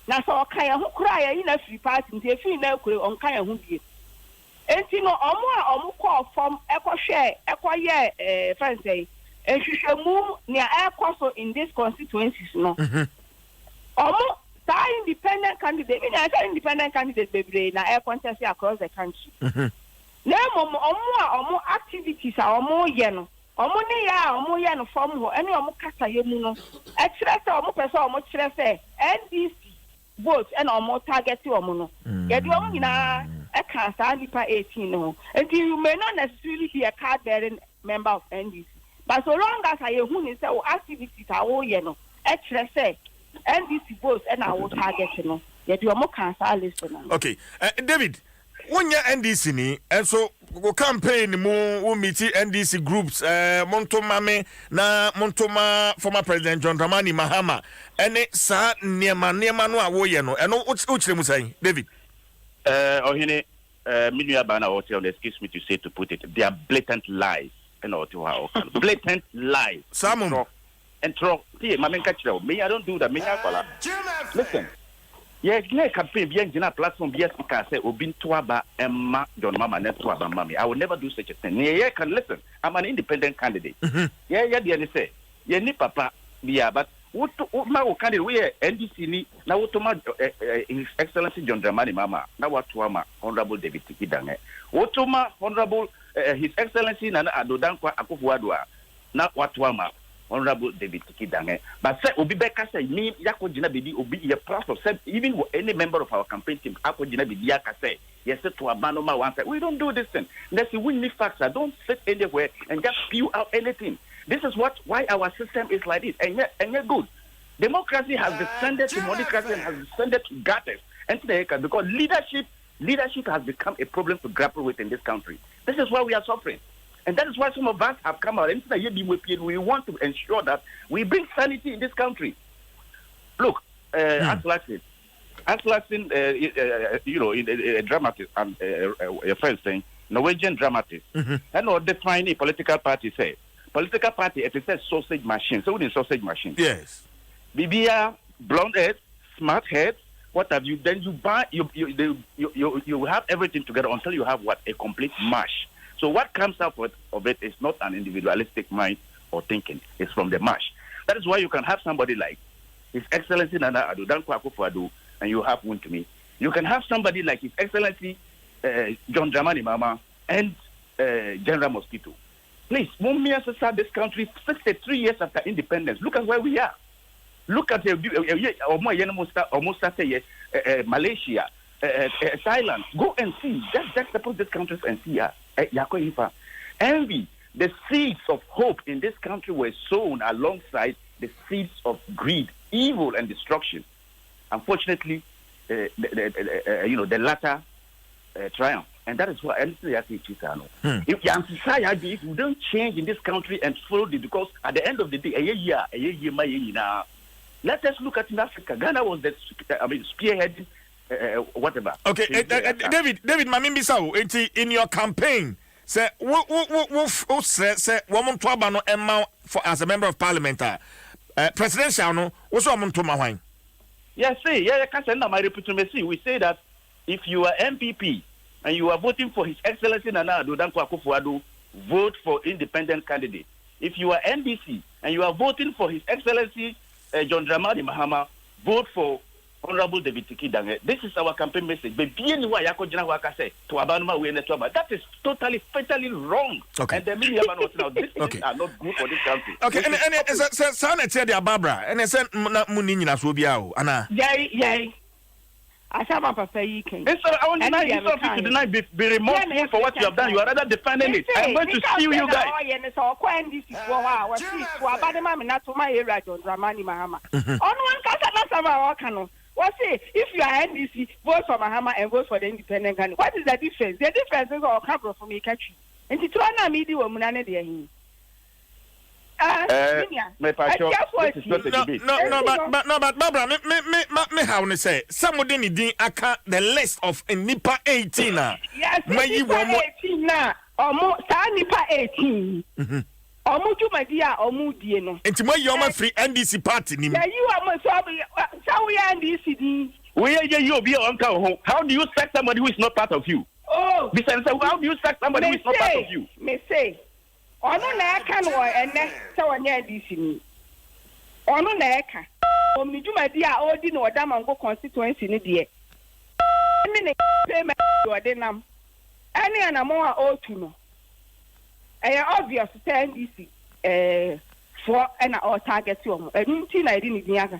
na so kan ya hu kura ya ina free party nti efi na ekure on kan ya hu bie enti no omo call from ekohwe ekoye friends say ehwehwemu ne ekoso in this constituencies no omo sa independent candidate me na independent candidate bebre na air contest across the country na omo activities a omo ye no omo ne ya omo ye no form ho ene omo kasa ye mu no e kire se omo pese omo kire se NDC vote and more target to omono. Yet you na a cancer nipa 18 no. And you may not necessarily be a card bearing member of NDC. But so long as I who is activities are all no, actually say NDC votes and our target no. Yet you are more cancer listener. Okay. David, when you NDC ni and so go campaign mo meet NDC groups Montoma na Montoma former President John Dramani Mahama ene sa niema no awoye no eno uchire mu sai David ohine minua bana hotel excuse me to say to put it they are blatant lies and blatant lies Samon and throw see mamenka chiro me I don't do that me akwala listen yes, yeah, campaign bien jina platform bien speaker say obi to aba emma John Mama net to aba mami. I will never do such a thing. Yeah, can listen. I'm an independent candidate. Yeah, the say. Yeah, ni papa biya but what ma candidate we NDC ni na what ma His Excellency John Dramani Mama na what ma Honorable David Kidange. What ma Honorable His Excellency Nana Addo Dankwa Akufo-Addo na what ma Honorable David Kidange. But say obi beka say me yako jina bidi obi ye proud of say even any member of our campaign team ako jina bidi yaka say yes to abanoma one say we don't do this thing. Let's see we need facts. I don't sit anywhere and just spew out anything. This is why our system is like this. And yet good. Democracy has descended to monocracy and has descended to gutters and to the acre because leadership has become a problem to grapple with in this country. This is why we are suffering. And that is why some of us have come out. And we want to ensure that we bring sanity in this country. Look, Aslaxin, you know, a dramatist, and a friend saying, Norwegian dramatist. And or define a political party say. Political party, it is a sausage machine. So in sausage machine. Yes. BBR, blonde head, smart head, what have you? Then you buy, you have everything together until you have what? A complete mash. So what comes out of it is not an individualistic mind or thinking. It's from the mash. That is why you can have somebody like His Excellency Nana Addo Dankwa Akufo-Addo and you have Wontumi. You can have somebody like His Excellency John Dramani Mama and General Mosquito. Please, this country 63 years after independence. Look at where we are. Look at almost Malaysia, Thailand. Go and see. Just support these countries and see. Envy. The seeds of hope in this country were sown alongside the seeds of greed, evil, and destruction. Unfortunately, the latter triumph. And that is why if you don't change in this country and follow it, because at the end of the day, let us look at in Africa. Ghana was spearheading whatever. Okay, David, Mamimbi Sao, in your campaign, say woman to abano emma for as a member of parliament, presidential no, what's woman to my Yes, see, I can send my reputation. We say that if you are MPP and you are voting for His Excellency Nana Addo Dankwa Akufo-Addo, vote for independent candidate. If you are NDC and you are voting for His Excellency John Dramani Mahama, vote for Honorable David Tiki Dange. This is our campaign message. That is totally, fatally wrong. Okay. And the media are not things are not good for this country. Okay, and son said Barbara, and I said Munina Subiao, Anna. Yay. I saw my papa can. I want to deny be remorseful for what you have done. You are rather defending it. I'm going to sue you guys. If you are NDC, vote for Mahama and vote for the independent candidate. What is the difference? The difference is all come from me country. And it's one of me do woman there. But Barbara, me how to say somebody need aka the list of Nipa 18 yes, Nipa 18 now. Or Nipa 18. Omuju madia omudie no. Enti mo yoma free NDC party ni. Yeah, you are so we NDC di. We you be on home. How do you sack somebody who is not part of you? Oh, besides, how do you sack somebody who is not part of you? Me say. Ono na aka no ene se wanya NDC ni. Ono na aka. Omuju madia odi no Odamango constituency ni de. Emi ne payment Odenam. Ani anamo a otu no. Obvious NDC for and our target you. I didn't even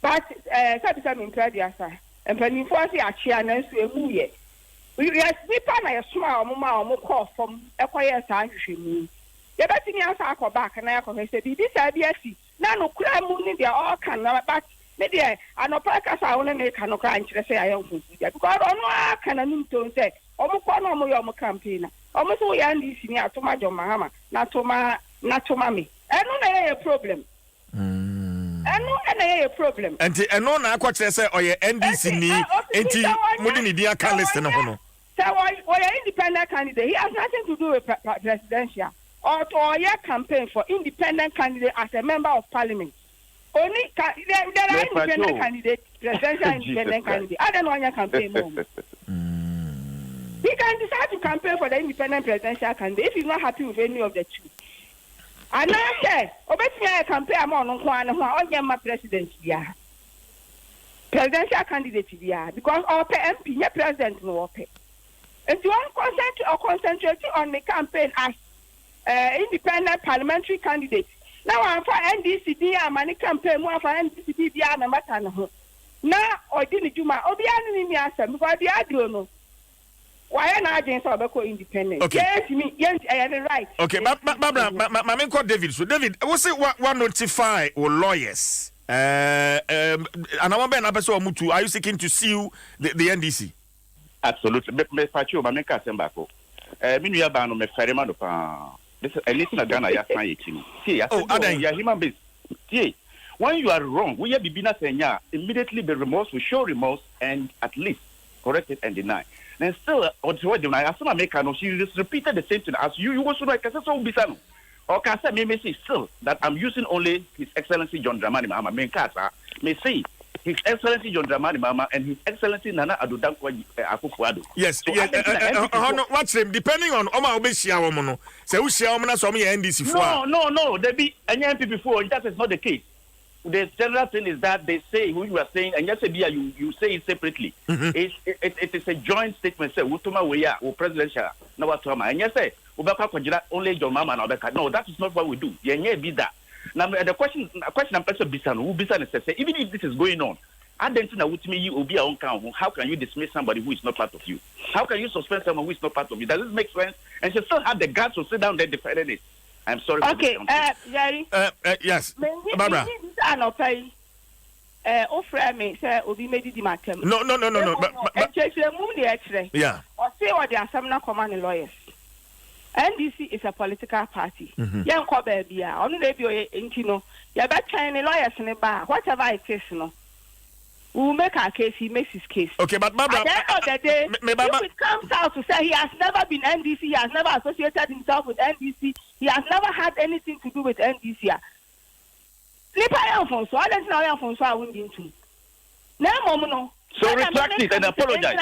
but Sabisa Minkradiasa and Penny Forty Achianas we yes, we pan a small mama call from a quiet time. You better me answer back and I said, this idea, no crime in there all can but maybe I know Parkas I only cannot cry to say I don't because I can say, almost one of my campaign. Almost we are this near to my John Mahama, not to mommy. I don't have a problem. I know a problem. And no, I quite say, or your NDC ni, and Mudini Dia can't listen. So, why independent candidate? He has nothing to do with presidential or to your campaign for independent candidate as a member of parliament. Only there are independent candidates, presidential independent candidate. I don't know your campaign. He can decide to campaign for the independent presidential candidate if he's not happy with any of the two. And I say, I campaign among my president here. Presidential candidate here. Because our MP, your president no pay. And you want concentrate on the campaign as independent parliamentary candidate. Now I'm for NDC, I'm a campaign more for NDC, I'm a matter. Now, or didn't do my Obian in the answer because the idea no. Why are not against Obeko independent? Okay. Yes, I am right. Okay, Barbara, my main call David. So David, what's it? What notify or lawyers? And I'm Ben Abaso Mutu. Are you seeking to sue the NDC? Absolutely. Me pacho, my make a sembako. Minu bano me ferema do pa. This at least na Ghana ya san yekini. See, ya human beings. See, when you are wrong, we have been senya immediately be remorse, we show remorse and at least correct it and deny. And still, she just repeated the same thing as you also like so bisano. Or can say me say still that I'm using only His Excellency John Dramani Mahama. May say His Excellency John Dramani Mahama and His Excellency Nana Addo Dankwa Akufo-Addo. Yes, so yes. What's him depending on Oma Obeshia Womono. Say who share Omana so me NDC for. No, there be any MP before, that is not the case. The general thing is that they say who you are saying, and yes, you say it separately. It is a joint statement. Say, "Utuma weya, o presidential, no watuma." And yes, say, "Ubaka kujira only John Mama na Obeka." No, that is not what we do. Yenye be that. Now the question I'm person bisan, who bisan is say, even if this is going on, Adentina with me, you will be on count. How can you dismiss somebody who is not part of you? How can you suspend someone who is not part of you? Does this make sense? And she still have the guts to sit down there defending it. I'm sorry. Okay, Jerry. Yes, Barbara. Offer me, say, Obi made the matter. No. Yeah. Or say what they are some command lawyers. NDC is a political party. Young Kobe, only they be intino. You better train the lawyers in the bar, whatever it is, no. We will make our case, he makes his case. Okay, but Barbara, at the end of the day, if it comes out to say he has never been NDC, he has never associated himself with NDC, he has never had anything to do with NDC. So retract it and apologize.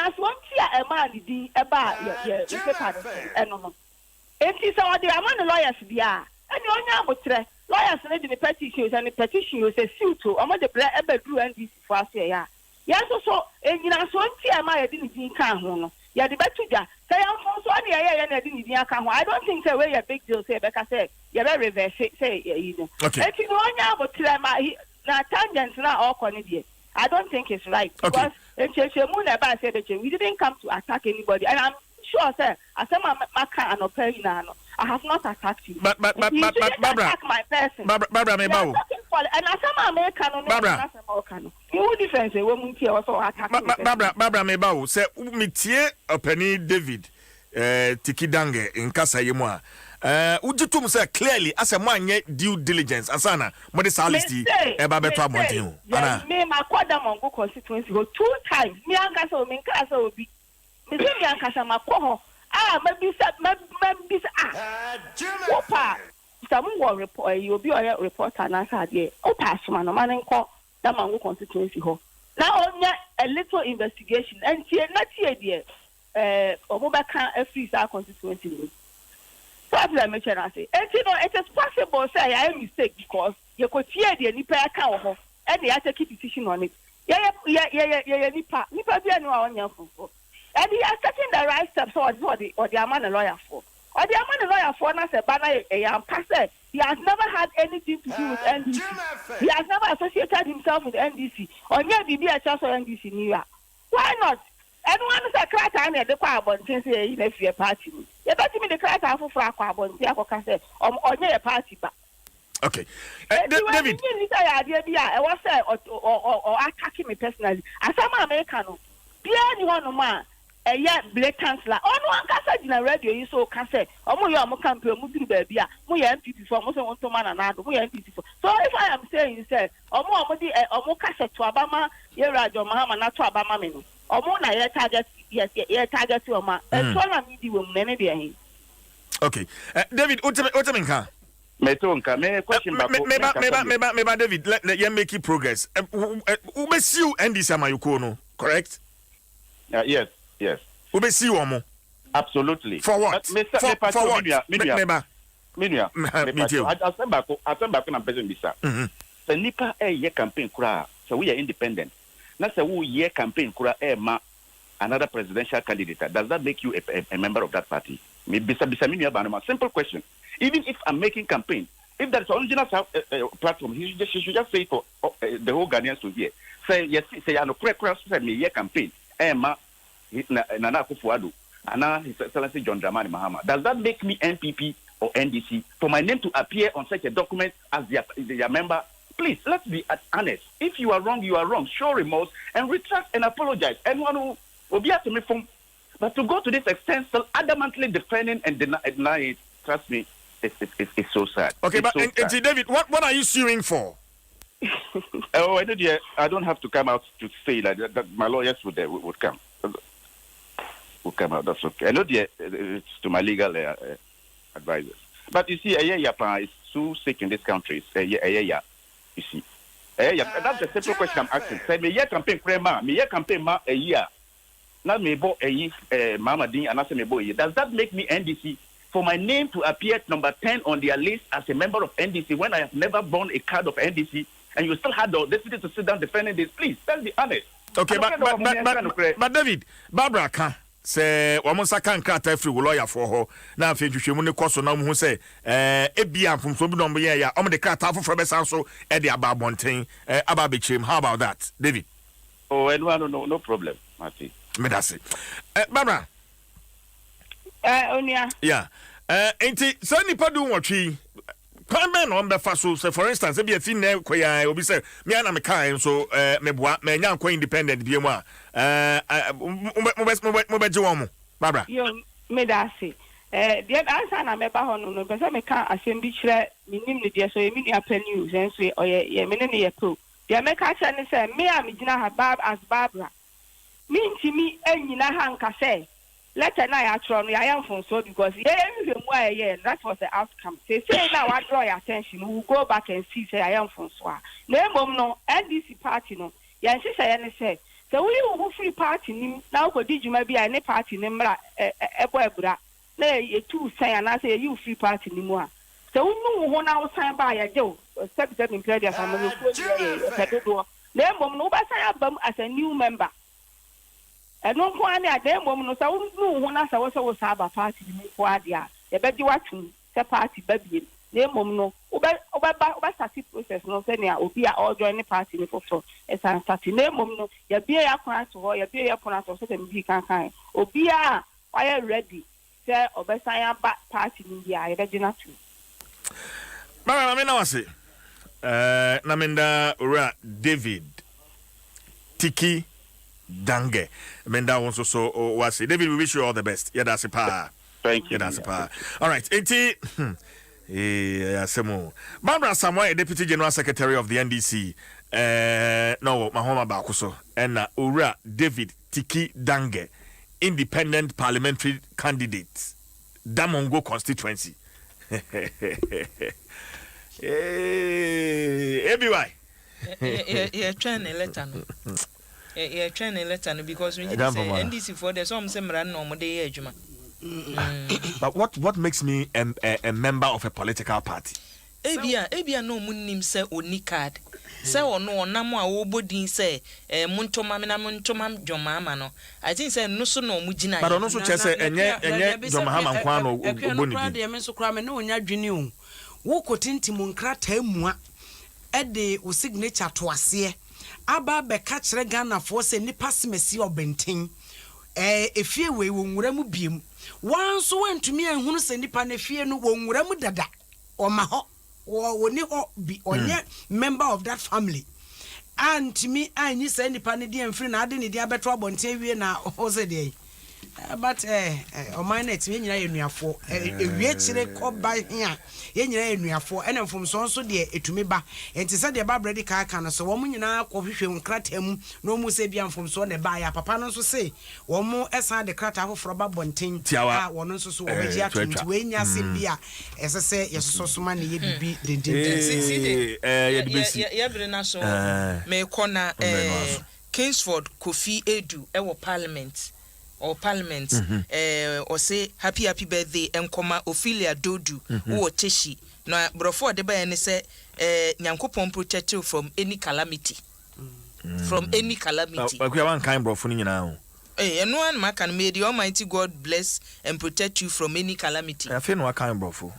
Lawyers need the petitions and the petition is a suit to the black ever do NDC for us. Yes, so in I didn't count. Yeah, the better. Say I'm from I don't think so. Way a big deal. Say because say you're very reverse. Say you. Okay. If you know but now tangents now all connected. I don't think it's right because we didn't come to attack anybody, and I'm sure, sir. As I have not attacked you. But Barbara, my person. Barbara, me bow. And as I'm American, Barbara, you difference a woman here also attacking. Barbara, me bow. Say umitie openi David Tikidange in Kasa Yemwa. Ujitum say clearly as a man due diligence asana mo de salisti e ba beto amontin ana me ma kwada mongo constituency go 2 times me ankasa o me nkasa obi me se me ankasa makọ mabisa opa some war report you be a reporter na say opa asoma no man nko da mango constituency ho na onya a little investigation and tie na tie de obobeka freeze our constituency. Problem me chana say. And you know it is possible say I mistake because you could hear the nipa account ho and they take decision on it. Yeah nipa be no on yan for. And he is taking the right steps or the man a lawyer for. Or the man a lawyer for na say bana pass. He has never had anything to do with NDC. He has never associated himself with NDC. Or yeah be a chance of NDC New. Why not? Anyone is a crack and the carbon since you party. You better me the crack for carbon, the or near a party. Okay. David. I was say or attacking me personally. As I'm American, be anyone man, a year black chancellor. On one cassette in a radio, you saw cassette. Or more campaign, moving baby, more MP for most of one man and another, more MP for. So if I am saying, say, or more cassette to Obama, Yerajo Mahama, not to Obama. Omona target target to ma so me di wo mene de hin. Okay. David, Oteminka. Me question back. Me David, let you make progress. Ube see you NDC amayuko no, correct? Yes. Ube see you omo. Absolutely. For what? For what? I send back na person bisa. Se nipa ye campaign kura, so we are independent. Not a year campaign kura ma another presidential candidate. Does that make you a member of that party? Maybe simple question. Even if I'm making campaign, if that's original platform, he should just say for the whole Ghanaians to hear. Say yes, say I no say me year campaign ma Nana Akufo-Addo and His Excellency John Dramani Mahama. Does that make me NPP or NDC for my name to appear on such a document as their member? Please, let's be honest. If you are wrong, you are wrong. Show remorse and retract and apologize. Anyone who will be to me from, but to go to this extent, still adamantly defending and deny it, trust me, it's so sad. Okay, but David, what are you suing for? I don't have to come out to say that my lawyers would come. Would come out. That's okay. I know it's to my legal advisors. But you see, Japan is so sick in this country. You see, that's the simple question I'm asking. Say, me campaign ma a year. Not me bo a year, Mama Ding, and I say me bo a year. Does that make me NDC? For my name to appear number 10 on their list as a member of NDC when I have never borne a card of NDC, and you still had the audacity to sit down defending this? Please, let's be honest. Okay, but David, Barbara can say wamonsa kan krata free lawyer for her. Na afi hwehwemu ne koso na mu say ebia mfumfo bi no mbo ya o de krata afofro be san so e de aba bonten aba be chim. How about that, David? Oh, and no problem, Marty. Me that's it. Barbara. Onia. Yeah. Enti so nipa do nwotwe. Kwan ben on befa so say for instance e be a fin na koya obi say me ana me kan so me boa me nya nkwa independent bi mu a mo be je won mo. Barbara. Yo, me that's it. The answer na me ba ho no pese me kan asem bi kire minim ne de so emi ni apani use so ye me ne ye pro. The me ka kire ne say me a me gina ha bab as Barbara. Me ntimi anyina ha nka say letter na ya tro no ya yamfon so because ye mu aye that was the outcome. Say now what draw your attention, we will go back and see say I yamfon so. Na mom no NDC party no. Ya nsi say ne say so we who free party nim na ko di juma bi ne party nim mra ebo ebura. Na ye tu say na say you free party nim a. So unu ho na wo san ba ya je o step in play their family so na mom no ba san abam as a new member. And no one at them woman, so no one as I was a party for Adia. The baby watching the party baby. Name no, over process, no senior, or be all join the party for as I'm starting. Name no, your beer upon or your beer upon us or certain big kind. Or be why ready, sir, or best I am back party in the eye, Regina too. Barbara, I mean, I say, Naminda Ura David Tiki. Dange. Menda also so was David, we wish you all the best. Yeah, that's a pa. Thank you. Yeah, that's a pa. All right. 80. Semo. Barbara Samoy, Deputy General Secretary of the NDC. No, Mahoma Bakuso. And Ura David Tiki Dange, independent parliamentary candidate. Damongo constituency. ABY. Yeah, trying to let them. Yeah, training letter because we need to say NDC for the some run no day ejuma. But what makes me a member of a political party? Ebia no munim say oni card. Say ono onam a wo bodin say muntoma me na muntoma jomama no. I think say no so no mu gina. But ono so che say enye jomama nkwa no oboni bi. De me so kra me na onya dwene o. Wo kotintim nkrata mua e de o signature to ase. Aba be ka kire Ghana for say nipa semesi obenten efie we wonwura mu biem wan so wantumi ehunu se nipa na fie no wonwura mu dada o ma ho woni ho bi onye member of that family and me anyi se nipa ne de amfiri na ade ne de abeto abonten wie na o se de but o man na etime nyina yenuafo ewie kire ko ba hia ye nyina yenuafo ena mfomso nso de etumi ba enti se de ba bredi ka aka no so wo nyina ko hwehwe nkratam no mu se bia mfomso ne ba ya papa no nso se wo mu esa de krata afoforo ba bonten a wo no nso so wo beji atunti we nya se bia esese yesoso so ma ne ye bibi dendenden ye bre na so me kona Kingsford Kofi Edu ewo parliament or parliament or say happy birthday enkoma Ophelia Dodu wo teshi na brofo de ba ne say nyankopon protect you from any calamity from any calamity akwa wan kan brofo ni nyina no one man can may the Almighty God bless and protect you from any calamity. I feel no kind brofo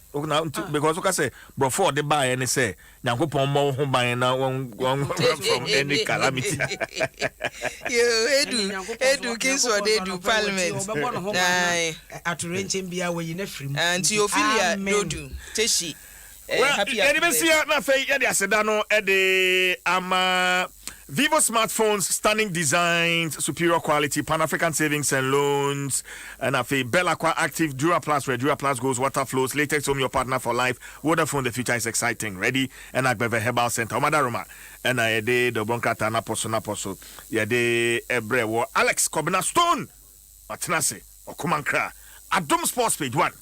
because you can say brofo de ba ne say nyankopon mo ho ban na one from any calamity. Edu Kingsford Edu parliament aturenche bia we na frim and Ophelia Dodu teshi happy anniversary na fe ya de aseda no e de ama Vivo smartphones, stunning designs, superior quality, Pan-African savings and loans, and a Bellaqua Active Dura Plus, where Dura Plus goes water flows, latex home your partner for life. Vodafone, the future is exciting. Ready? And Agbeve Herbal Center, Omadaroma. And I did the Broncata Naposo. Yade Ebrewo, Alex Kobina Stone, Matinase, Okumankra, Adom Sports Page 1.